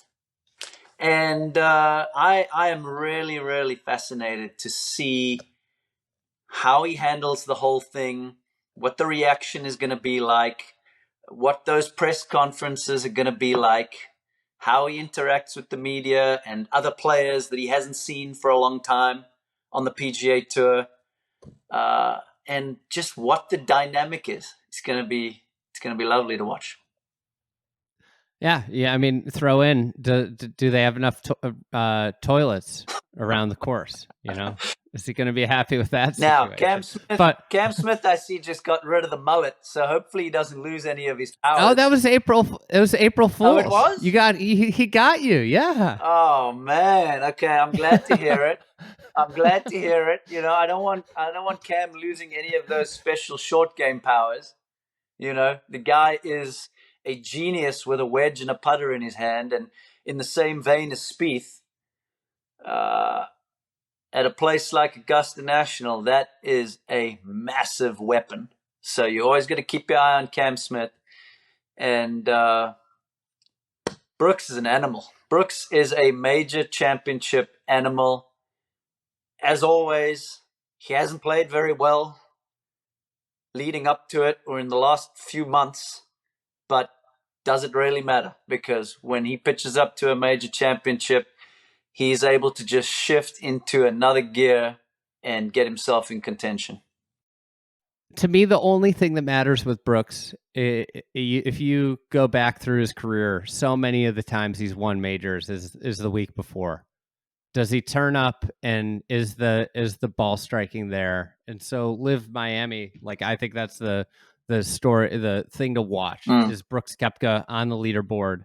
And I am really, really fascinated to see how he handles the whole thing, what the reaction is going to be like, what those press conferences are going to be like, how he interacts with the media and other players that he hasn't seen for a long time on the PGA Tour, and just what the dynamic is. It's going to be lovely to watch. Yeah. I mean, throw in. Do they have enough toilets around the course? Is he going to be happy with that Now, situation? But Cam Smith, I see, just got rid of the mullet, so hopefully he doesn't lose any of his oh, that powers. was April. It was April Oh, it Fool's. was? He got you. Yeah. Oh man. Okay, I'm glad to hear it. I'm glad to hear it. I don't want Cam losing any of those special short game powers. The guy is a genius with a wedge and a putter in his hand, and in the same vein as Spieth, uh, at a place like Augusta National, that is a massive weapon. So you always got to keep your eye on Cam Smith. And Brooks is an animal. Brooks is a major championship animal. As always, he hasn't played very well leading up to it or in the last few months, but does it really matter? Because when he pitches up to a major championship, he's able to just shift into another gear and get himself in contention. To me, the only thing that matters with Brooks, if you go back through his career, so many of the times he's won majors is the week before. Does he turn up, and is the ball striking there? And so Live Miami, like, I think that's the story, the thing to watch is Brooks Koepka on the leaderboard.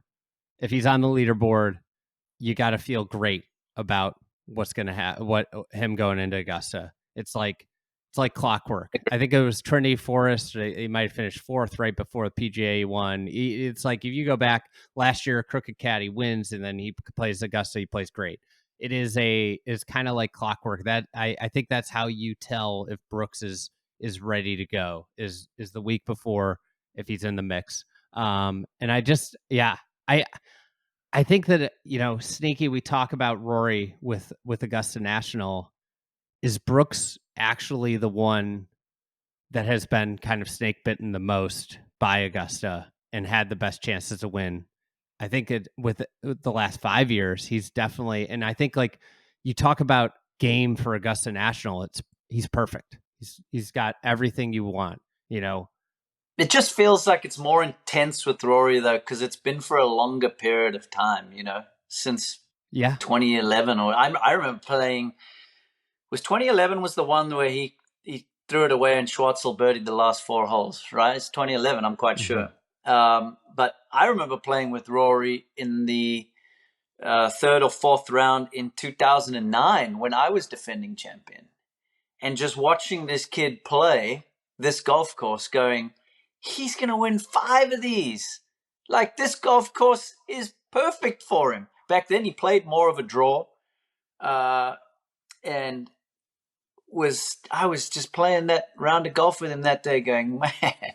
If he's on the leaderboard, you got to feel great about what's going to happen, what him going into Augusta. It's like clockwork. I think it was Trinity Forest. He might have finished fourth right before the PGA won. It's like, if you go back last year, Crooked Cat, he wins, and then he plays Augusta, he plays great. It is kind of like clockwork. That I think that's how you tell if Brooks is ready to go, is the week before, if he's in the mix. And I think that, Sneaky, we talk about Rory with Augusta National. Is Brooks actually the one that has been kind of snake bitten the most by Augusta and had the best chances to win? I think with the last 5 years, he's definitely, and I think, like, you talk about game for Augusta National, he's perfect. He's got everything you want, It just feels like it's more intense with Rory, though, because it's been for a longer period of time, since 2011. Or I remember playing, was 2011 was the one where he threw it away and Schwartzel birdied the last 4 holes, right? It's 2011, I'm quite sure. But I remember playing with Rory in the third or fourth round in 2009 when I was defending champion. And just watching this kid play this golf course, going, he's going to win 5 of these. Like, this golf course is perfect for him. Back then, he played more of a draw. And I was just playing that round of golf with him that day, going, man,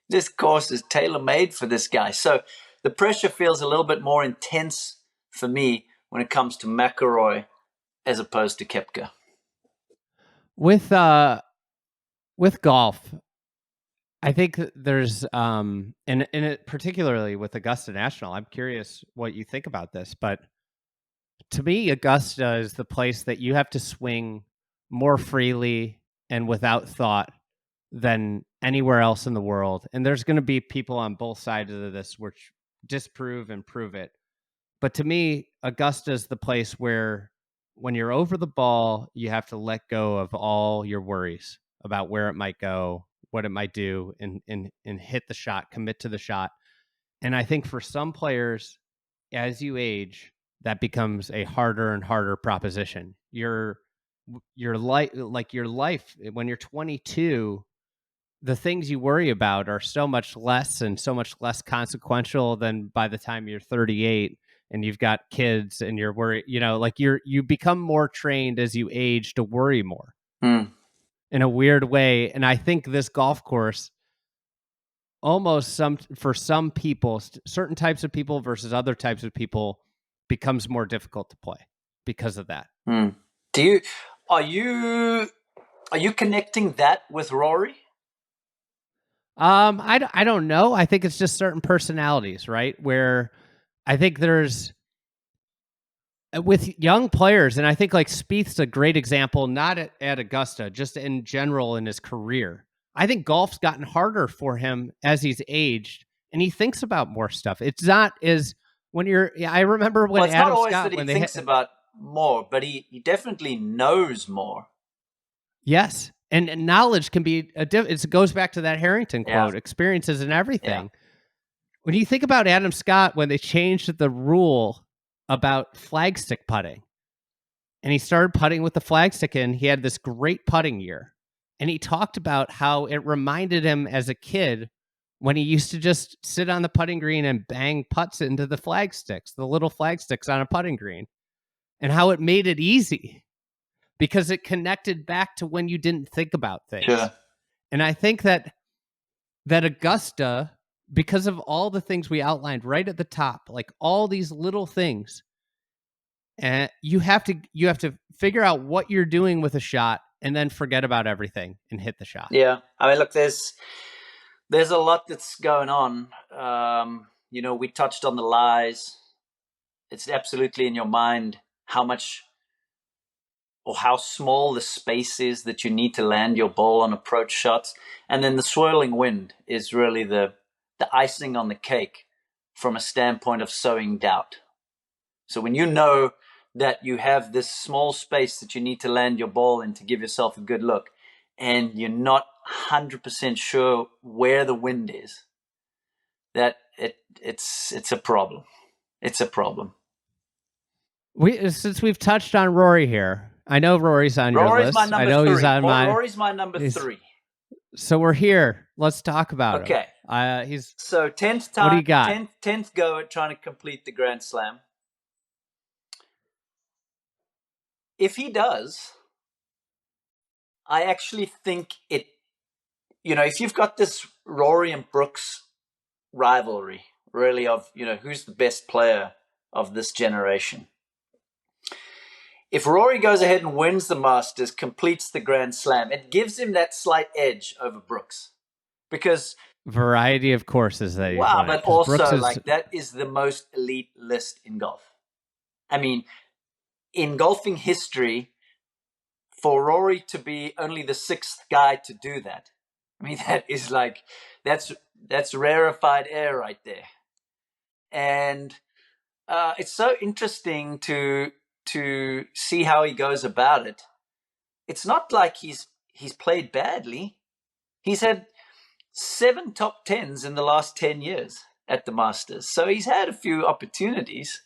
this course is tailor-made for this guy. So the pressure feels a little bit more intense for me when it comes to McIlroy as opposed to Koepka. With golf, I think there's and it, particularly with Augusta National, I'm curious what you think about this, but to me, Augusta is the place that you have to swing more freely and without thought than anywhere else in the world. And there's going to be people on both sides of this which disprove and prove it. But to me, Augusta is the place where, when you're over the ball, you have to let go of all your worries about where it might go, what it might do, and hit the shot, commit to the shot. And I think for some players, as you age, that becomes a harder and harder proposition. Your life, when you're 22, the things you worry about are so much less and so much less consequential than by the time you're 38 and you've got kids and you're worried, like, you become more trained as you age to worry more in a weird way. And I think this golf course, almost for some people, certain types of people versus other types of people, becomes more difficult to play because of that. Are you connecting that with Rory? I don't know. I think it's just certain personalities, right? Where I think there's, with young players, and I think, like, Spieth's a great example, not at Augusta, just in general in his career. I think golf's gotten harder for him as he's aged, and he thinks about more stuff. It's not as when you're. I remember when it's Adam not always Scott that he when they thinks about more, but he definitely knows more. Yes, and knowledge can be it goes back to that Harrington quote: experiences and everything. Yeah. When you think about Adam Scott, when they changed the rule about flagstick putting, and he started putting with the flagstick, and he had this great putting year, and he talked about how it reminded him as a kid when he used to just sit on the putting green and bang putts into the flagsticks, the little flagsticks on a putting green, and how it made it easy because it connected back to when you didn't think about things. Sure. And I think that Augusta, because of all the things we outlined right at the top, like all these little things, and you have to figure out what you're doing with a shot and then forget about everything and hit the shot. Yeah. I mean, look, there's a lot that's going on. We touched on the lies. It's absolutely in your mind how much or how small the space is that you need to land your ball on approach shots. And then the swirling wind is really the icing on the cake from a standpoint of sowing doubt. So when you know that you have this small space that you need to land your ball in to give yourself a good look, and you're not 100% sure where the wind is, that it's a problem. It's a problem. Since we've touched on Rory here, I know Rory's on your list. My number I know 3. He's on mine. Rory's my number 3. So we're here. Let's talk about him. Okay. He's so 10th time. What do you got? 10th go at trying to complete the Grand Slam. If he does, I actually think it. If you've got this Rory and Brooks rivalry, really, of who's the best player of this generation. If Rory goes ahead and wins the Masters, completes the Grand Slam, it gives him that slight edge over Brooks. Because variety of courses that he's won. But also, that is the most elite list in golf. I mean, in golfing history, for Rory to be only the 6th guy to do that, I mean, that is that's rarefied air right there. And it's so interesting to see how he goes about it. It's not like he's played badly. He's had 7 top 10s in the last 10 years at the Masters. So he's had a few opportunities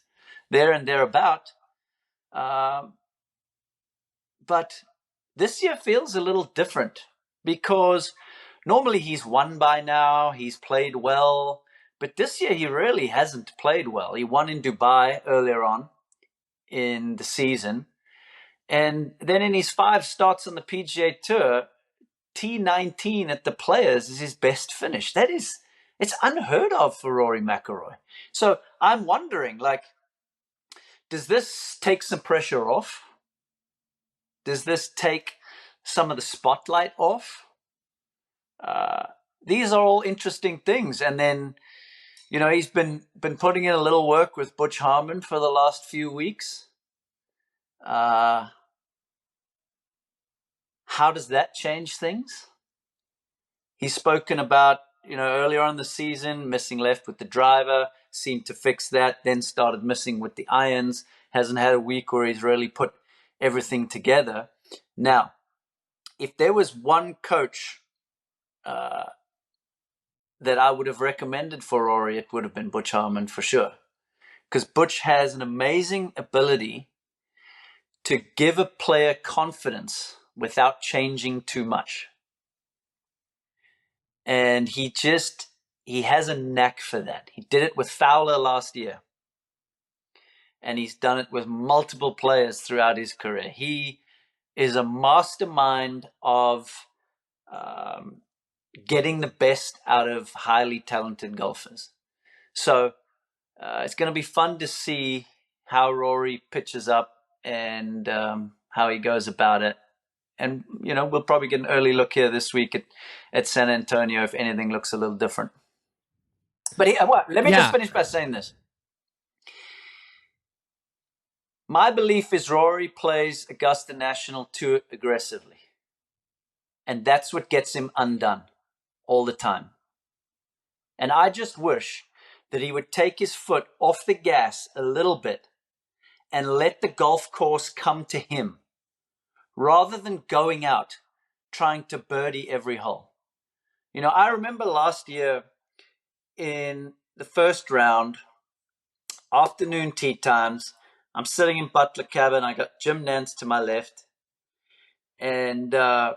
there and thereabout. But this year feels a little different because normally he's won by now. He's played well. But this year he really hasn't played well. He won in Dubai earlier on in the season. And then in his 5 starts on the PGA Tour, T19 at the Players is his best finish. It's unheard of for Rory McIlroy. So I'm wondering, does this take some pressure off? Does this take some of the spotlight off? These are all interesting things. And then, he's been putting in a little work with Butch Harmon for the last few weeks. How does that change things? He's spoken about, earlier on in the season, missing left with the driver, seemed to fix that, then started missing with the irons, hasn't had a week where he's really put everything together. Now, if there was one coach that I would have recommended for Rory, it would have been Butch Harmon for sure. Because Butch has an amazing ability to give a player confidence without changing too much. And he has a knack for that. He did it with Fowler last year. And he's done it with multiple players throughout his career. He is a mastermind of getting the best out of highly talented golfers. So it's going to be fun to see how Rory pitches up and how he goes about it. And, we'll probably get an early look here this week at San Antonio if anything looks a little different. But let me just finish by saying this. My belief is Rory plays Augusta National too aggressively. And that's what gets him undone all the time. And I just wish that he would take his foot off the gas a little bit and let the golf course come to him, rather than going out trying to birdie every hole. You know, I remember last year in the first round, afternoon tee times, I'm sitting in Butler Cabin. I got Jim Nance to my left, and Rahm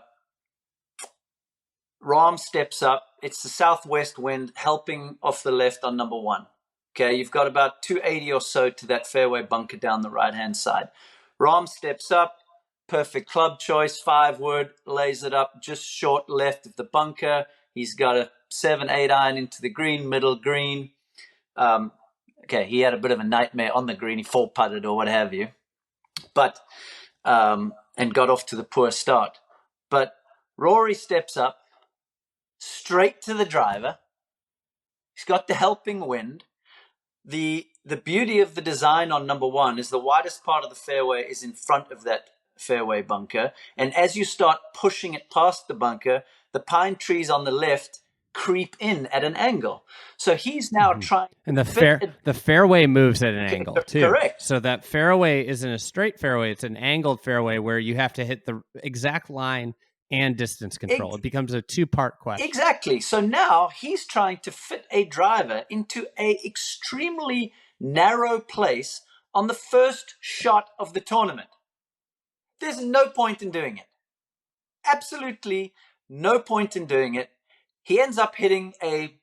steps up. It's the southwest wind helping off the left on number one. Okay, you've got about 280 or so to that fairway bunker down the right-hand side. Rahm steps up, perfect club choice, 5-wood, lays it up just short left of the bunker. He's got a 7-8 iron into the green, middle green. Okay, he had a bit of a nightmare on the green. He 4-putted or what have you, but and got off to the poor start. But Rory steps up straight to the driver. He's got the helping wind. The beauty of the design on number one is the widest part of the fairway is in front of that fairway bunker. And as you start pushing it past the bunker, the pine trees on the left creep in at an angle. So he's now trying. And the fairway moves at an angle too. Correct. So that fairway isn't a straight fairway; it's an angled fairway where you have to hit the exact line and distance control. It becomes a 2-part question. Exactly. So now he's trying to fit a driver into a extremely narrow place on the first shot of the tournament. There's no point in doing it. Absolutely no point in doing it. He ends up hitting a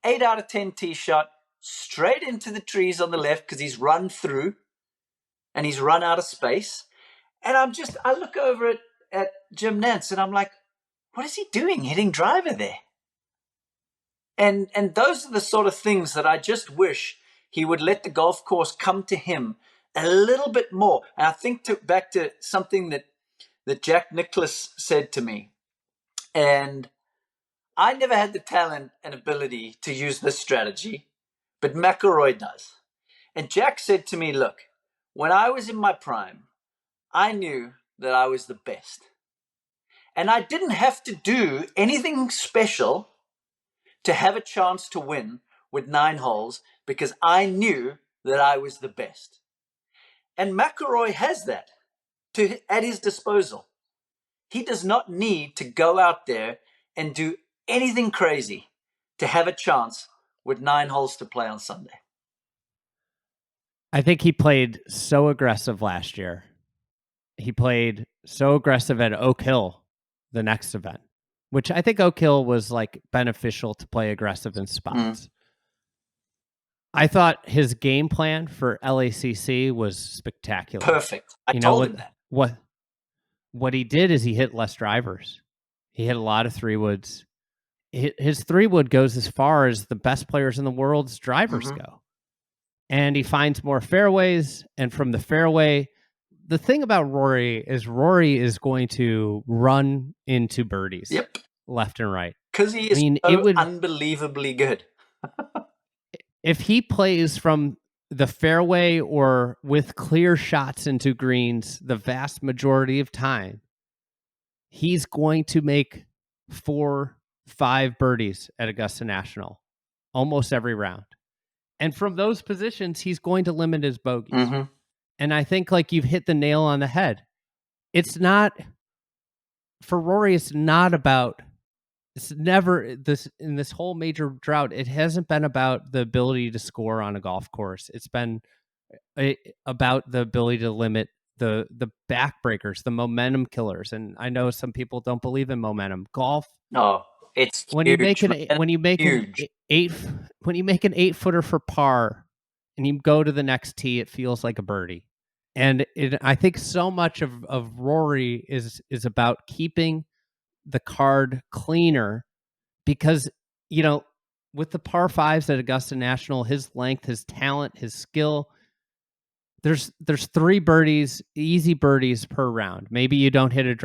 8 out of 10 tee shot straight into the trees on the left because he's run through and he's run out of space. And I look over at Jim Nance and I'm like, what is he doing hitting driver there? And those are the sort of things that I just wish he would let the golf course come to him a little bit more. And I think back to something that Jack Nicklaus said to me. And I never had the talent and ability to use this strategy, but McIlroy does. And Jack said to me, look, when I was in my prime, I knew that I was the best. And I didn't have to do anything special to have a chance to win with 9 holes because I knew that I was the best. And McIlroy has that at his disposal. He does not need to go out there and do anything crazy to have a chance with 9 holes to play on Sunday. I think he played so aggressive last year. He played so aggressive at Oak Hill, the next event, which I think Oak Hill was like beneficial to play aggressive in spots. I thought his game plan for LACC was spectacular. Perfect. I told him that. What he did is he hit less drivers. He hit a lot of 3-woods. His 3-wood goes as far as the best players in the world's drivers go. And he finds more fairways. And from the fairway, the thing about Rory is going to run into birdies left and right. Because he is unbelievably good. If he plays from the fairway or with clear shots into greens the vast majority of time, he's going to make 4-5 birdies at Augusta National almost every round. And from those positions, he's going to limit his bogeys. And I think like you've hit the nail on the head. It's not, for Rory, it's never this in this whole major drought. It hasn't been about the ability to score on a golf course. It's been about the ability to limit the backbreakers, the momentum killers. And I know some people don't believe in momentum. Golf. No, it's when huge, you make an 8-footer for par and you go to the next tee, it feels like a birdie. And I think so much of Rory is about keeping the card cleaner because, you know, with the par 5s at Augusta National, his length, his talent, his skill, there's 3 birdies, easy birdies per round. Maybe you don't hit a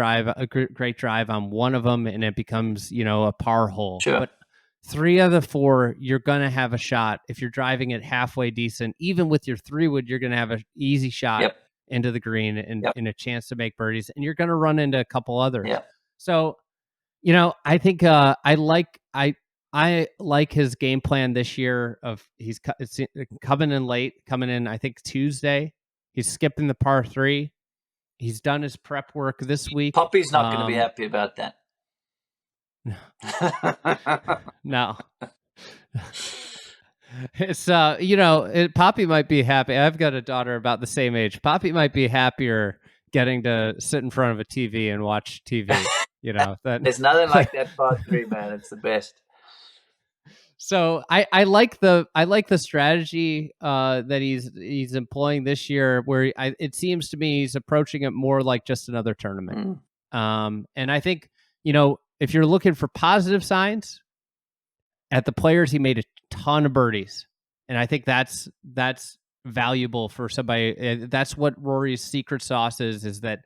great drive on one of them and it becomes, you know, a par hole. Sure. But 3 of the 4, you're going to have a shot. If you're driving it halfway decent, even with your 3-wood, you're going to have an easy shot into the green and a chance to make birdies. And you're going to run into a couple others. So, you know, I think I I like his game plan this year. He's coming in late, I think Tuesday. He's skipping the par 3. He's done his prep work this week. Poppy's not going to be happy about that. No. It's Poppy might be happy. I've got a daughter about the same age. Poppy might be happier getting to sit in front of a TV and watch TV. There's nothing like that par 3, man. It's the best. So I like the strategy that he's employing this year, where it seems to me he's approaching it more like just another tournament. And I think if you're looking for positive signs at the Players, he made a ton of birdies, and I think that's valuable for somebody. That's what Rory's secret sauce is that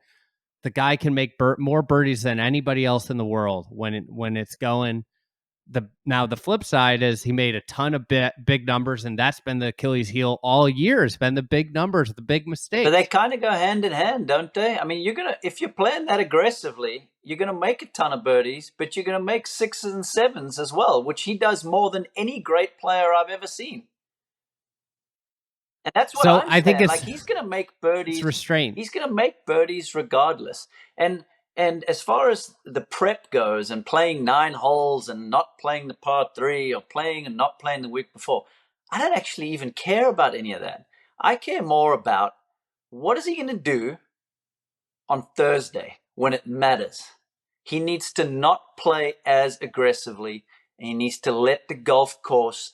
the guy can make more birdies than anybody else in the world when it's going. Now the flip side is he made a ton of big numbers, and that's been the Achilles heel all year. It's been the big numbers, the big mistakes. But they kind of go hand in hand, don't they? I mean, if you're playing that aggressively, you're gonna make a ton of birdies, but you're gonna make 6s and 7s as well, which he does more than any great player I've ever seen. And that's what I think. Like, he's gonna make birdies. It's restraint. He's gonna make birdies regardless. And as far as the prep goes, and playing 9 holes and not playing the par 3, or playing and not playing the week before, I don't actually even care about any of that. I care more about what is he going to do on Thursday when it matters. He needs to not play as aggressively, and he needs to let the golf course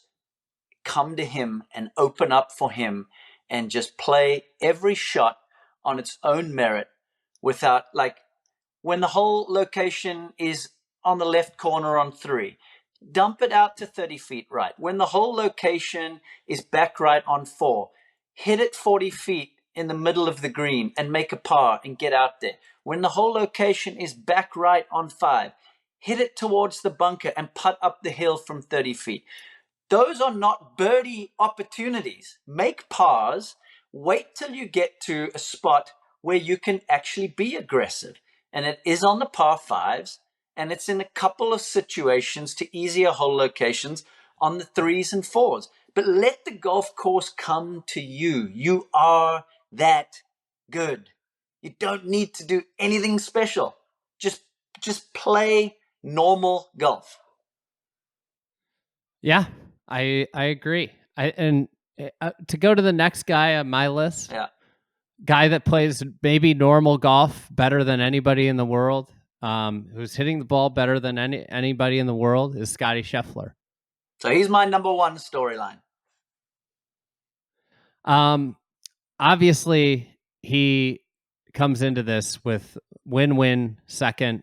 come to him and open up for him, and just play every shot on its own merit without, like, when the whole location is on the left corner on 3, dump it out to 30 feet right. When the whole location is back right on 4, hit it 40 feet in the middle of the green and make a par and get out there. When the whole location is back right on 5, hit it towards the bunker and putt up the hill from 30 feet. Those are not birdie opportunities. Make pars. Wait till you get to a spot where you can actually be aggressive. And it is on the par 5s, and it's in a couple of situations to easier hole locations on the 3s and 4s. But let the golf course come to you. You are that good. You don't need to do anything special. Just play normal golf. Yeah, I agree. To go to the next guy on my list, guy that plays maybe normal golf better than anybody in the world, who's hitting the ball better than anybody in the world, is Scotty Scheffler. So he's my number 1 storyline. Obviously, he comes into this with win-win second,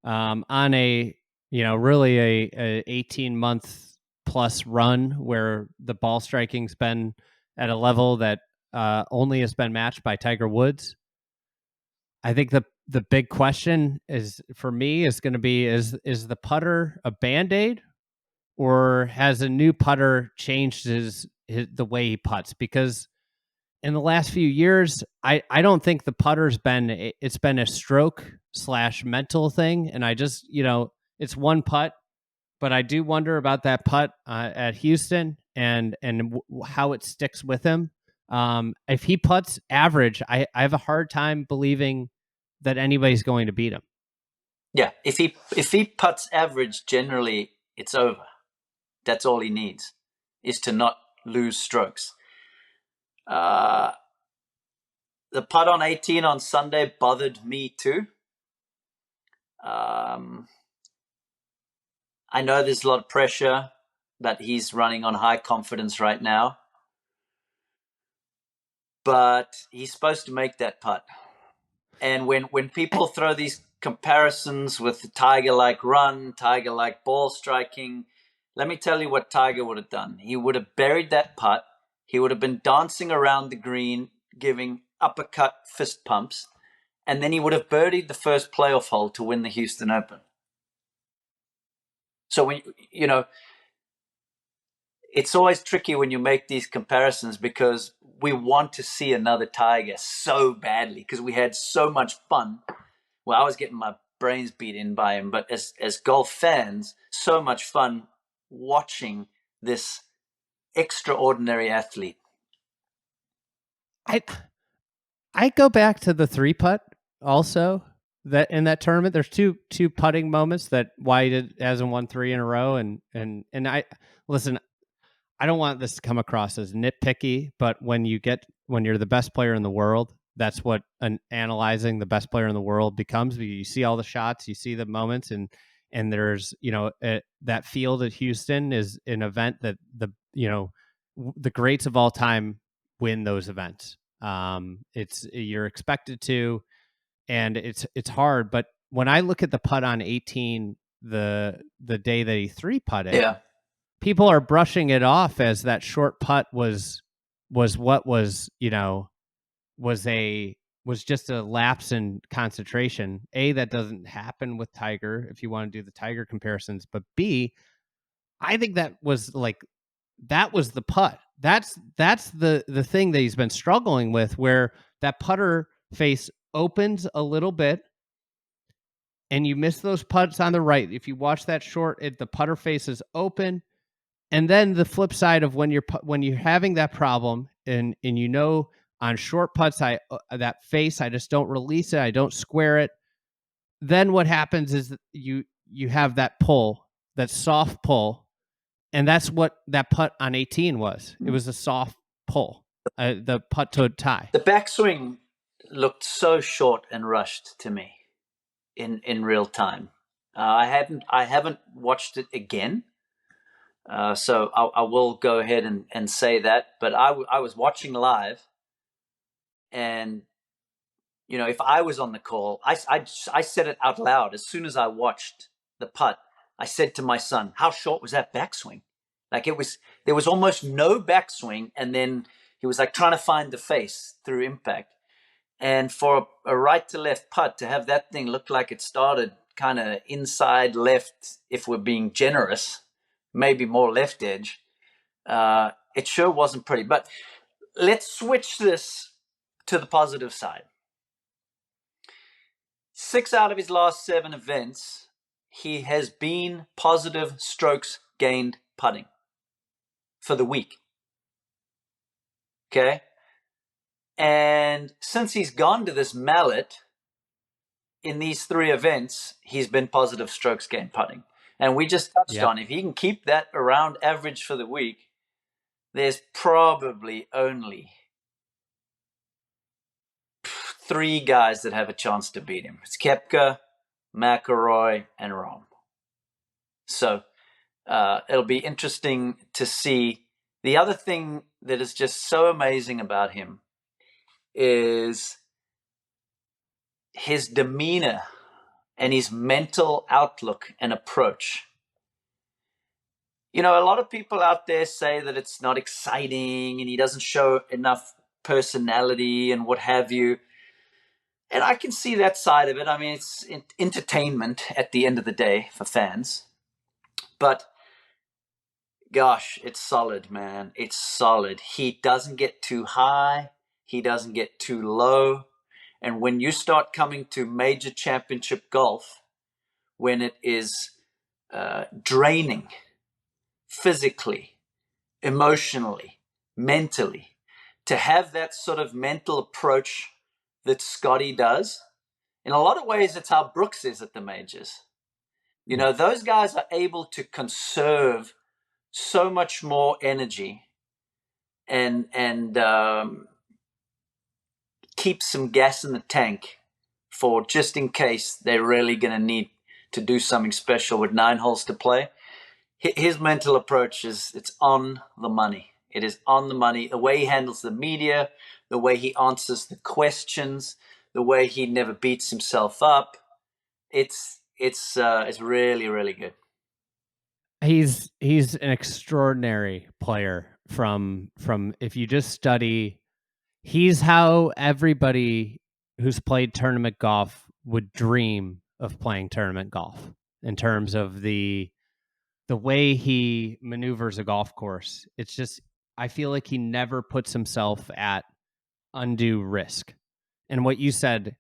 on a really a 18-month plus run where the ball striking's been at a level that only has been matched by Tiger Woods. I think the big question is going to be is the putter a Band-Aid, or has a new putter changed the way he putts? Because in the last few years, I don't think the putter's it's been a stroke / mental thing, and I just it's one putt. But I do wonder about that putt at Houston and how it sticks with him. If he putts average, I have a hard time believing that anybody's going to beat him. Yeah, if he putts average, generally it's over. That's all he needs, is to not lose strokes. The putt on 18 on Sunday bothered me too. I know there's a lot of pressure, but he's running on high confidence right now. But he's supposed to make that putt. And when people throw these comparisons with the Tiger-like run, Tiger-like ball striking, let me tell you what Tiger would have done. He would have buried that putt. He would have been dancing around the green, giving uppercut fist pumps, and then he would have birdied the first playoff hole to win the Houston Open. So when it's always tricky when you make these comparisons, because we want to see another Tiger so badly because we had so much fun. Well, I was getting my brains beat in by him, but as golf fans, so much fun watching this extraordinary athlete? I go back to the 3-putt also. That in that tournament, there's two putting moments that White hasn't won 3 in a row, and I listen. I don't want this to come across as nitpicky, but when you're the best player in the world, that's what analyzing the best player in the world becomes. You see all the shots, you see the moments, and there's that field at Houston is an event that the greats of all time win those events. It's you're expected to, and it's hard. But when I look at the putt on 18, the day that he 3-putted, Yeah. people are brushing it off as that short putt was what was was just a lapse in concentration. A, that doesn't happen with Tiger if you want to do the Tiger comparisons, but B, I think that was the putt. That's the thing that he's been struggling with, where that putter face opens a little bit and you miss those putts on the right. If you watch that short, the putter face is open. And then the flip side of when you're having that problem, and on short putts, that face, I just don't release it, I don't square it. Then what happens is that you have that pull, that soft pull, and that's what that putt on 18 was. It was a soft pull, the putt to tie. The backswing looked so short and rushed to me in real time. I haven't watched it again. So I will go ahead and say that. But I was watching live, and if I was on the call, I said it out loud as soon as I watched the putt. I said to my son, "How short was that backswing?" Like there was almost no backswing, and then he was like trying to find the face through impact. And for a right to left putt to have that thing look like it started kind of inside left, if we're being generous, maybe more left edge, it sure wasn't pretty. But let's switch this to the positive side. 6 out of his last 7 events, he has been positive strokes gained putting for the week. Okay? And since he's gone to this mallet, in these 3 events, he's been positive strokes gained putting. And we just touched on, if he can keep that around average for the week, there's probably only 3 guys that have a chance to beat him. It's Koepka, McIlroy, and Rahm. So it'll be interesting to see. The other thing that is just so amazing about him is his demeanor and his mental outlook and approach. A lot of people out there say that it's not exciting and he doesn't show enough personality and what have you. And I can see that side of it. I mean, it's entertainment at the end of the day for fans. But gosh, it's solid, man. It's solid. He doesn't get too high. He doesn't get too low. And when you start coming to major championship golf, when it is draining physically, emotionally, mentally, to have that sort of mental approach that Scotty does, in a lot of ways, it's how Brooks is at the majors. Those guys are able to conserve so much more energy and keep some gas in the tank for just in case they're really going to need to do something special with 9 holes to play. His mental approach it's on the money. It is on the money. The way he handles the media, the way he answers the questions, the way he never beats himself up. It's really, really good. He's an extraordinary player from if you just study, he's how everybody who's played tournament golf would dream of playing tournament golf, in terms of the way he maneuvers a golf course. It's just, I feel like he never puts himself at undue risk. And what you said,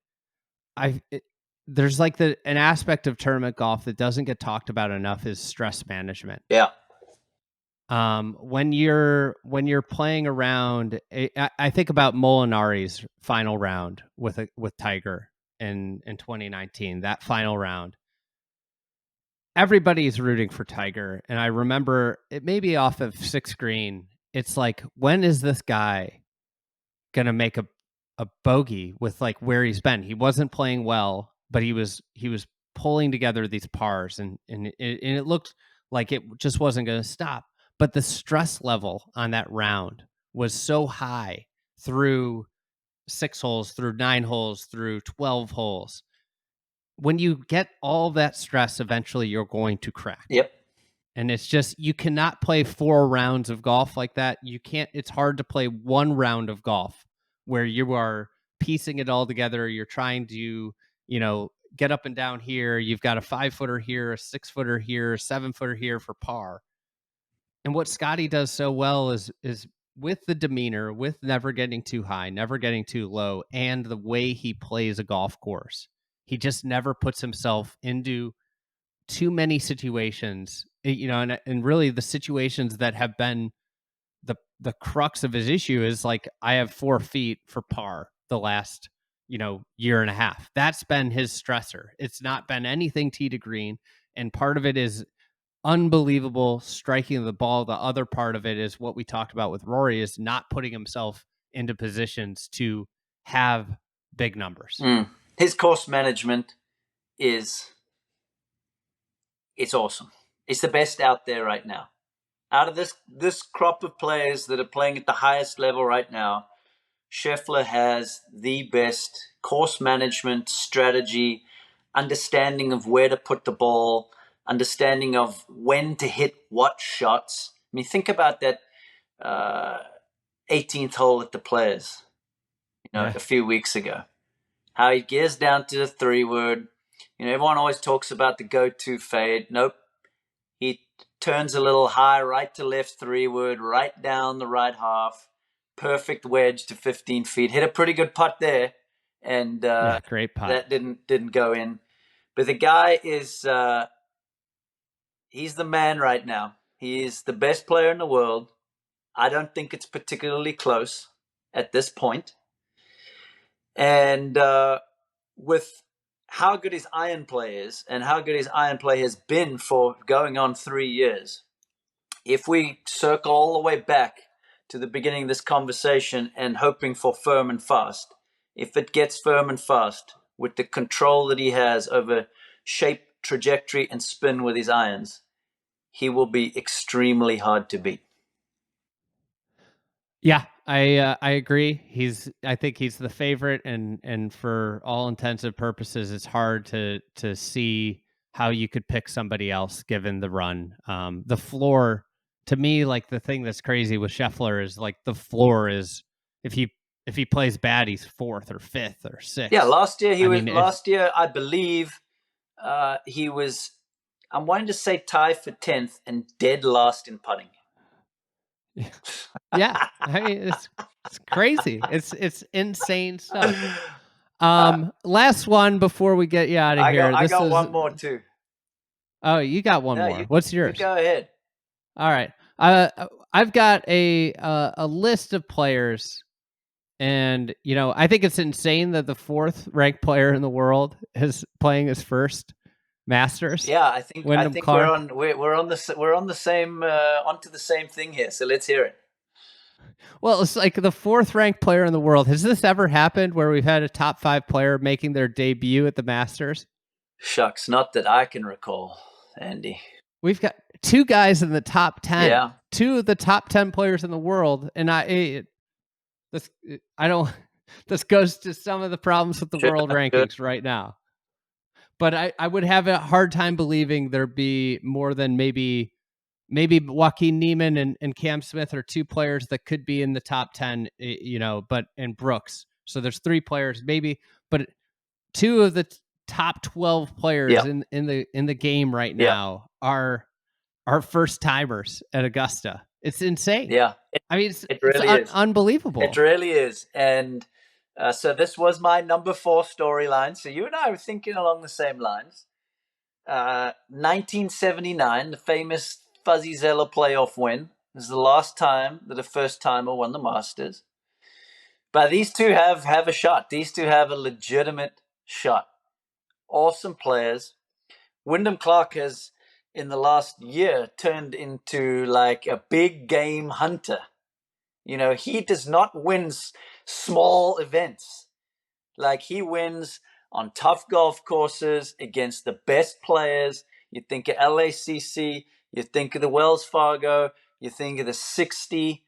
there's like an aspect of tournament golf that doesn't get talked about enough, is stress management. Yeah. When you're playing around, I think about Molinari's final round with Tiger in 2019. That final round, everybody's rooting for Tiger, and I remember it maybe off of 6th green. It's like, when is this guy gonna make a bogey with like where he's been? He wasn't playing well, but he was pulling together these pars, and it looked like it just wasn't going to stop. But the stress level on that round was so high through 6 holes, through 9 holes, through 12 holes. When you get all that stress, eventually you're going to crack. Yep. And it's just, you cannot play 4 rounds of golf like that. You can't, it's hard to play 1 round of golf where you are piecing it all together. You're trying to, get up and down here. You've got a 5-footer here, a 6-footer here, a 7-footer here for par. And what Scotty does so well is with the demeanor, with never getting too high, never getting too low, and the way he plays a golf course. He just never puts himself into too many situations, and really the situations that have been the crux of his issue is like, I have 4 feet for par the last, year and a half. That's been his stressor. It's not been anything tee to green. And part of it is unbelievable striking of the ball. The other part of it is what we talked about with Rory, is not putting himself into positions to have big numbers. His course management it's awesome. It's the best out there right now. Out of this crop of players that are playing at the highest level right now, Scheffler has the best course management strategy, understanding of where to put the ball, understanding of when to hit what shots. I mean, think about that 18th hole at the Players, a few weeks ago. How he gears down to the 3-wood. Everyone always talks about the go-to fade. Nope. He turns a little high, right to left 3-wood, right down the right half. Perfect wedge to 15 feet. Hit a pretty good putt there, and great putt. That didn't go in. But the guy is he's the man right now. He is the best player in the world. I don't think it's particularly close at this point. And with how good his iron play is, and how good his iron play has been for going on 3 years, if we circle all the way back to the beginning of this conversation and hoping for firm and fast, if it gets firm and fast with the control that he has over shape, trajectory, and spin with his irons, he will be extremely hard to beat. Yeah, I agree. I think he's the favorite, and for all intents and purposes, it's hard to see how you could pick somebody else given the run. The floor, to me, like, the thing that's crazy with Scheffler is like, the floor is, if he plays bad, he's 4th or 5th or 6th. Yeah, last year I believe he was, I'm wanting to say tie for 10th and dead last in putting. Yeah, I mean, it's crazy. It's insane stuff. Last one before we get you out of here. I got one more too. Oh, you got one more. What's yours? You go ahead. All right. I've got a list of players, and I think it's insane that the 4th ranked player in the world is playing his first Masters. Yeah, I think we're on the same onto the same thing here. So let's hear it. Well, it's like the 4th ranked player in the world. Has this ever happened where we've had a top 5 player making their debut at the Masters? Shucks, not that I can recall, Andy. We've got 2 guys in the top 10. Yeah. 2 of the top 10 players in the world, and this goes to some of the problems with the world rankings right now. But I would have a hard time believing there'd be more than maybe Joaquin Niemann and Cam Smith are 2 players that could be in the top 10, and Brooks. So there's 3 players maybe, but 2 of the top 12 players in the game right now are first timers at Augusta. It's insane. Yeah. I mean, it really is unbelievable. It really is. And so this was my number 4 storyline. So you and I were thinking along the same lines. 1979, the famous Fuzzy Zeller playoff win This is the last time that a first-timer won the Masters. But these two have a shot. These two have a legitimate shot. Awesome players. Wyndham Clark has, in the last year, turned into like a big game hunter. He does not win small events. Like, he wins on tough golf courses against the best players. You think of LACC, you think of the Wells Fargo, you think of the 60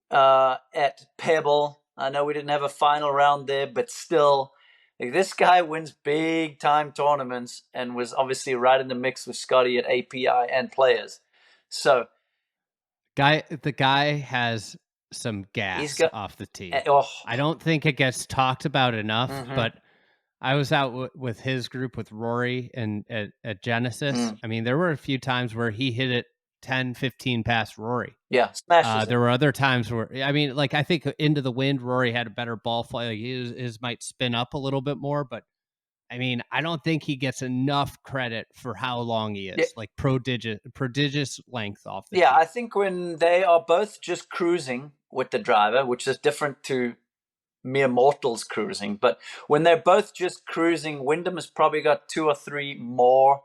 at Pebble. I know we didn't have a final round there, but still, this guy wins big time tournaments and was obviously right in the mix with Scotty at API and Players. So, the guy has some gas off the tee. I don't think it gets talked about enough, but I was out with his group with Rory and at Genesis. I mean, there were a few times where he hit it 10, 15 past Rory. Yeah, smashes there were other times where, I mean, like, I think into the wind, Rory had a better ball flight. Like, his might spin up a little bit more, but I mean, I don't think he gets enough credit for how long he is. Yeah. Like, prodigious length off the tee. I think when they are both just cruising with the driver, which is different to mere mortals cruising, but when they're both just cruising, Wyndham has probably got 2 or 3 more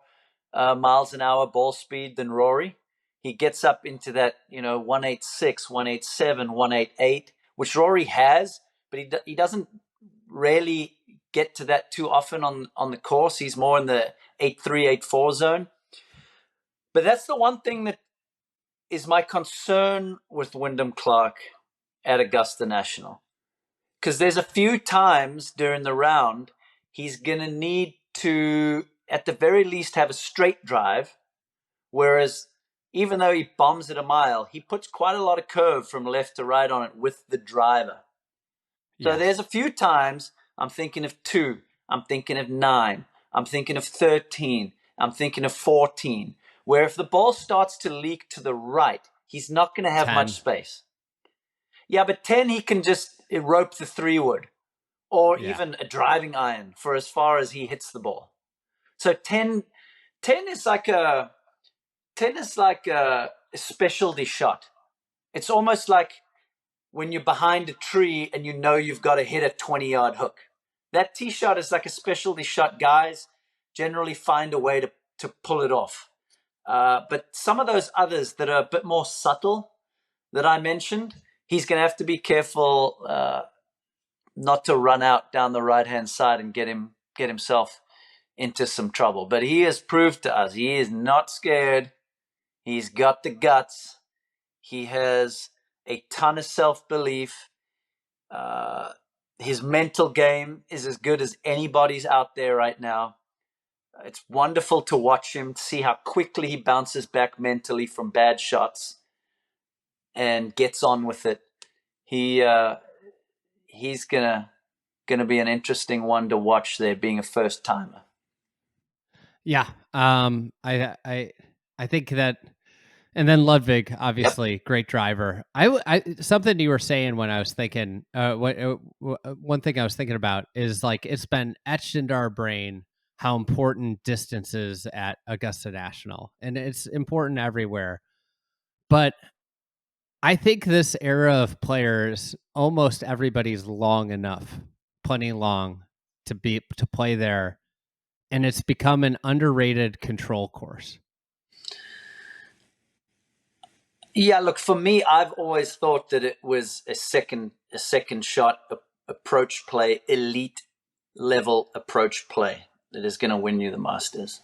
miles an hour ball speed than Rory. He gets up into that, 186, 187, 188, which Rory has, but he doesn't really get to that too often on the course. He's more in the 83, 84 zone. But that's the one thing that is my concern with Wyndham Clark at Augusta National. Because there's a few times during the round he's going to need to, at the very least, have a straight drive, whereas even though he bombs it a mile, he puts quite a lot of curve from left to right on it with the driver. So there's a few times I'm thinking of 2, I'm thinking of 9, I'm thinking of 13, I'm thinking of 14, where if the ball starts to leak to the right, he's not going to have 10. much space. Yeah, but 10, he can just rope the 3-wood or even a driving iron for as far as he hits the ball. So 10 is like a specialty shot. It's almost like when you're behind a tree and you've got to hit a 20-yard hook. That tee shot is like a specialty shot. Guys generally find a way to pull it off. But some of those others that are a bit more subtle that I mentioned, he's going to have to be careful not to run out down the right-hand side and get himself into some trouble. But he has proved to us he is not scared. He's got the guts. He has a ton of self-belief. His mental game is as good as anybody's out there right now. It's wonderful to watch him, to see how quickly he bounces back mentally from bad shots and gets on with it. He's gonna be an interesting one to watch there, being a first timer. Yeah, I think that, and then Ludwig, obviously, great driver. I something you were saying when I was thinking, one thing I was thinking about is, like, it's been etched into our brain how important distance is at Augusta National, and it's important everywhere. But I think this era of players, almost everybody's long enough, plenty long to play there, and it's become an underrated control course. Yeah, look, for me, I've always thought that it was a second shot approach play, elite level approach play that is going to win you the Masters.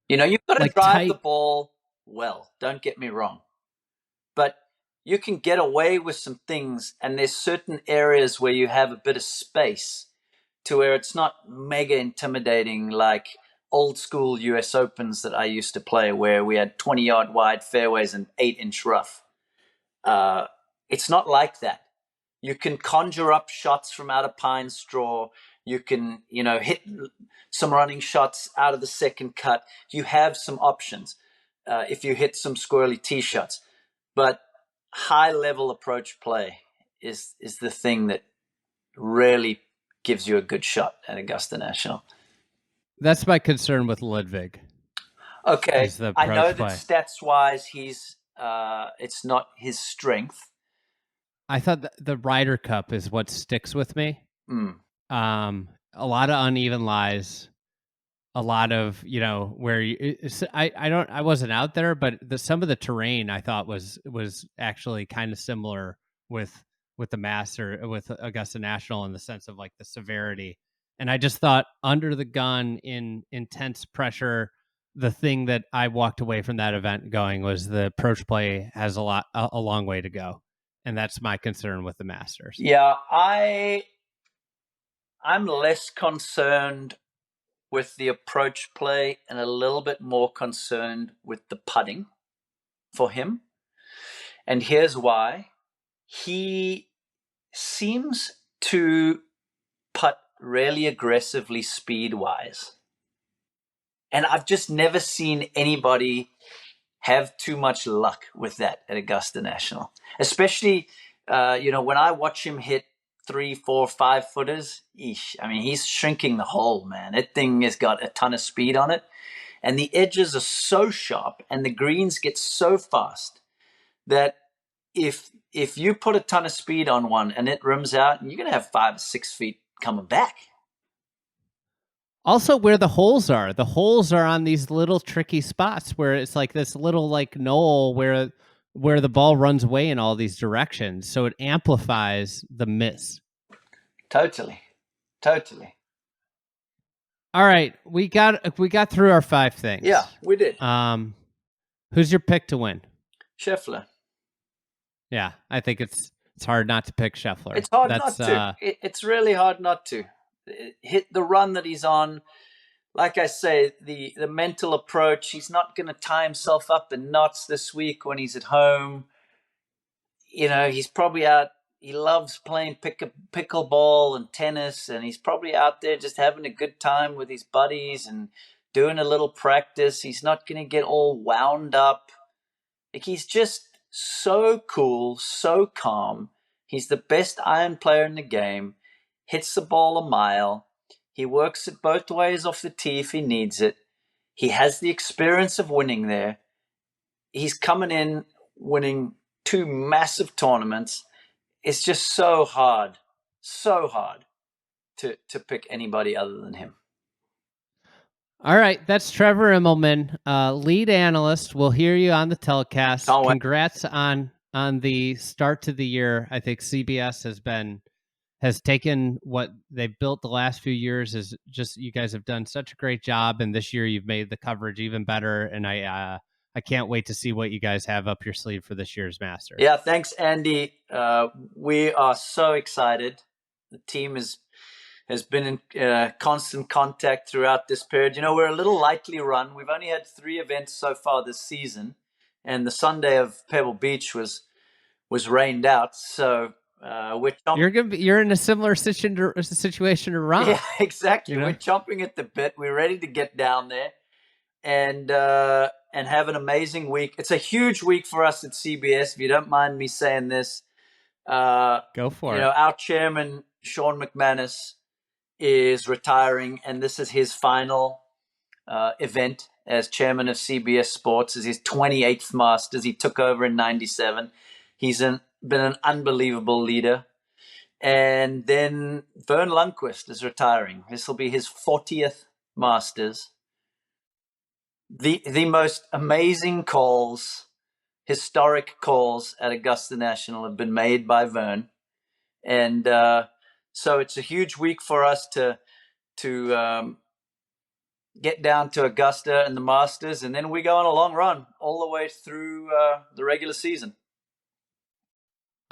You've got to drive the ball well, don't get me wrong. But you can get away with some things, and there's certain areas where you have a bit of space to where it's not mega intimidating like old school US Opens that I used to play, where we had 20-yard wide fairways and 8-inch rough. It's not like that. You can conjure up shots from out of pine straw. You can, hit some running shots out of the second cut. You have some options if you hit some squirrely tee shots. But high-level approach play is the thing that really gives you a good shot at Augusta National. That's my concern with Ludwig. Okay, I know that stats-wise he's it's not his strength. I thought the Ryder Cup is what sticks with me. Mm. A lot of uneven lies, a lot of, where I wasn't out there, but some of the terrain I thought was actually kind of similar with the with Augusta National in the sense of like the severity. And I just thought under the gun in intense pressure, the thing that I walked away from that event going was the approach play has a long way to go. And that's my concern with the Masters. Yeah, I'm less concerned with the approach play and a little bit more concerned with the putting for him. And here's why. He seems to putt really aggressively speed-wise. And I've just never seen anybody have too much luck with that at Augusta National. Especially, when I watch him hit 3, 4, 5 footers, I mean, he's shrinking the hole, man. That thing has got a ton of speed on it. And the edges are so sharp and the greens get so fast that if you put a ton of speed on one and it rims out, you're going to have 5 or 6 feet coming back. Also, where the holes are on these little tricky spots where it's like this little like knoll where the ball runs away in all these directions, so it amplifies the miss. Totally. All right, we got through our 5 things. Yeah, we did. Who's your pick to win? Scheffler. Yeah, I think it's hard not to pick Scheffler. It's hard not to. It's really hard not to. Hit the run that he's on. Like I say, the mental approach, he's not going to tie himself up in knots this week when he's at home. He's probably out. He loves playing pickleball and tennis, and he's probably out there just having a good time with his buddies and doing a little practice. He's not going to get all wound up. Like, he's just so cool, so calm. He's the best iron player in the game. Hits the ball a mile. He works it both ways off the tee if he needs it. He has the experience of winning there. He's coming in winning 2 massive tournaments. It's just so hard to pick anybody other than him. All right, that's Trevor Immelman, lead analyst. We'll hear you on the telecast. Congrats on the start to the year. I think CBS has taken what they've built the last few years. Is just, you guys have done such a great job, and this year you've made the coverage even better. And I can't wait to see what you guys have up your sleeve for this year's Masters. Yeah, thanks, Andy. We are so excited. The team has been in constant contact throughout this period. We're a little lightly run. We've only had 3 events so far this season, and the Sunday of Pebble Beach was rained out. So you're in a similar situation to Ron. Yeah, exactly. We're chomping at the bit. We're ready to get down there and have an amazing week. It's a huge week for us at CBS. If you don't mind me saying this, go for it. Our chairman Sean McManus is retiring, and this is his final event as chairman of CBS Sports. Is his 28th Masters. He took over in '97. He's been an unbelievable leader. And then Vern Lundquist is retiring. This will be his 40th Masters. The most amazing calls, historic calls at Augusta National have been made by Vern. And so it's a huge week for us to get down to Augusta and the Masters, and then we go on a long run all the way through the regular season.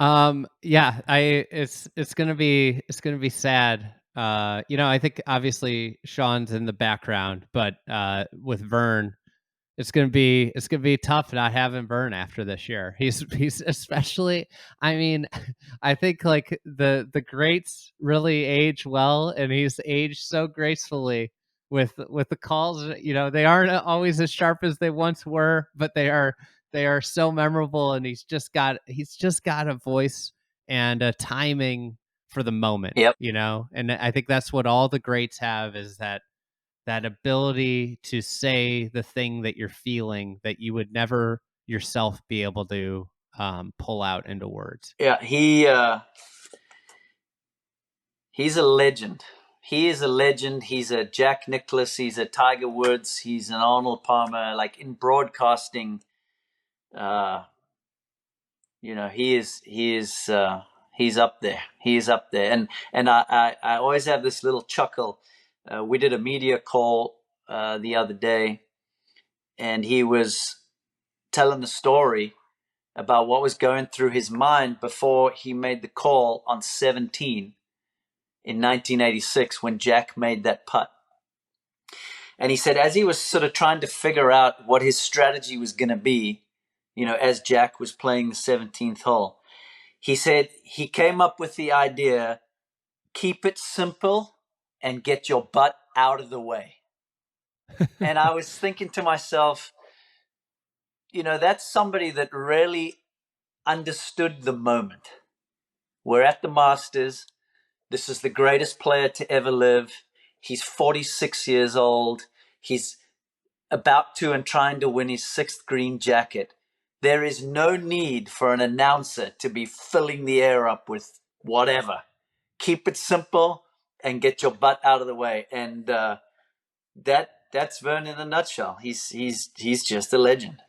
Yeah, it's gonna be sad. I think obviously Sean's in the background, but with Vern, it's gonna be tough not having Vern after this year. He's especially. I mean, I think like the greats really age well, and he's aged so gracefully with the calls. They aren't always as sharp as they once were, but they are so memorable, and he's just got a voice and a timing for the moment. Yep. And I think that's what all the greats have, is that ability to say the thing that you're feeling that you would never yourself be able to pull out into words. Yeah, he's a legend. He is a legend. He's a Jack Nicklaus. He's a Tiger Woods. He's an Arnold Palmer. Like in broadcasting, he's up there. He is up there. And I always have this little chuckle. We did a media call the other day, and he was telling the story about what was going through his mind before he made the call on 17 in 1986 when Jack made that putt. And he said, as he was sort of trying to figure out what his strategy was going to be, as Jack was playing the 17th hole, he said he came up with the idea, keep it simple and get your butt out of the way. And I was thinking to myself, that's somebody that really understood the moment. We're at the Masters. This is the greatest player to ever live. He's 46 years old. He's about to and trying to win his 6th green jacket. There is no need for an announcer to be filling the air up with whatever. Keep it simple and get your butt out of the way. And that's Vern in a nutshell. He's just a legend.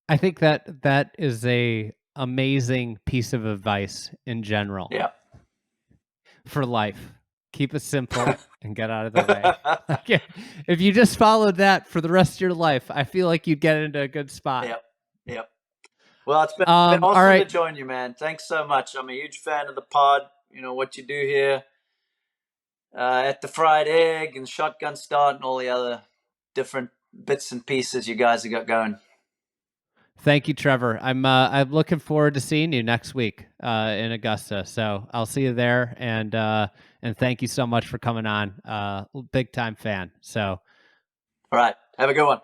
I think that is a amazing piece of advice in general. Yeah. For life. Keep it simple and get out of the way. Like if you just followed that for the rest of your life, I feel like you'd get into a good spot. Yep. Well, it's been awesome all right. to join you, man. Thanks so much. I'm a huge fan of the pod. What you do here at the Fried Egg and Shotgun Start and all the other different bits and pieces you guys have got going. Thank you, Trevor. I'm looking forward to seeing you next week in Augusta. So I'll see you there, and thank you so much for coming on. Big time fan. So, all right, have a good one.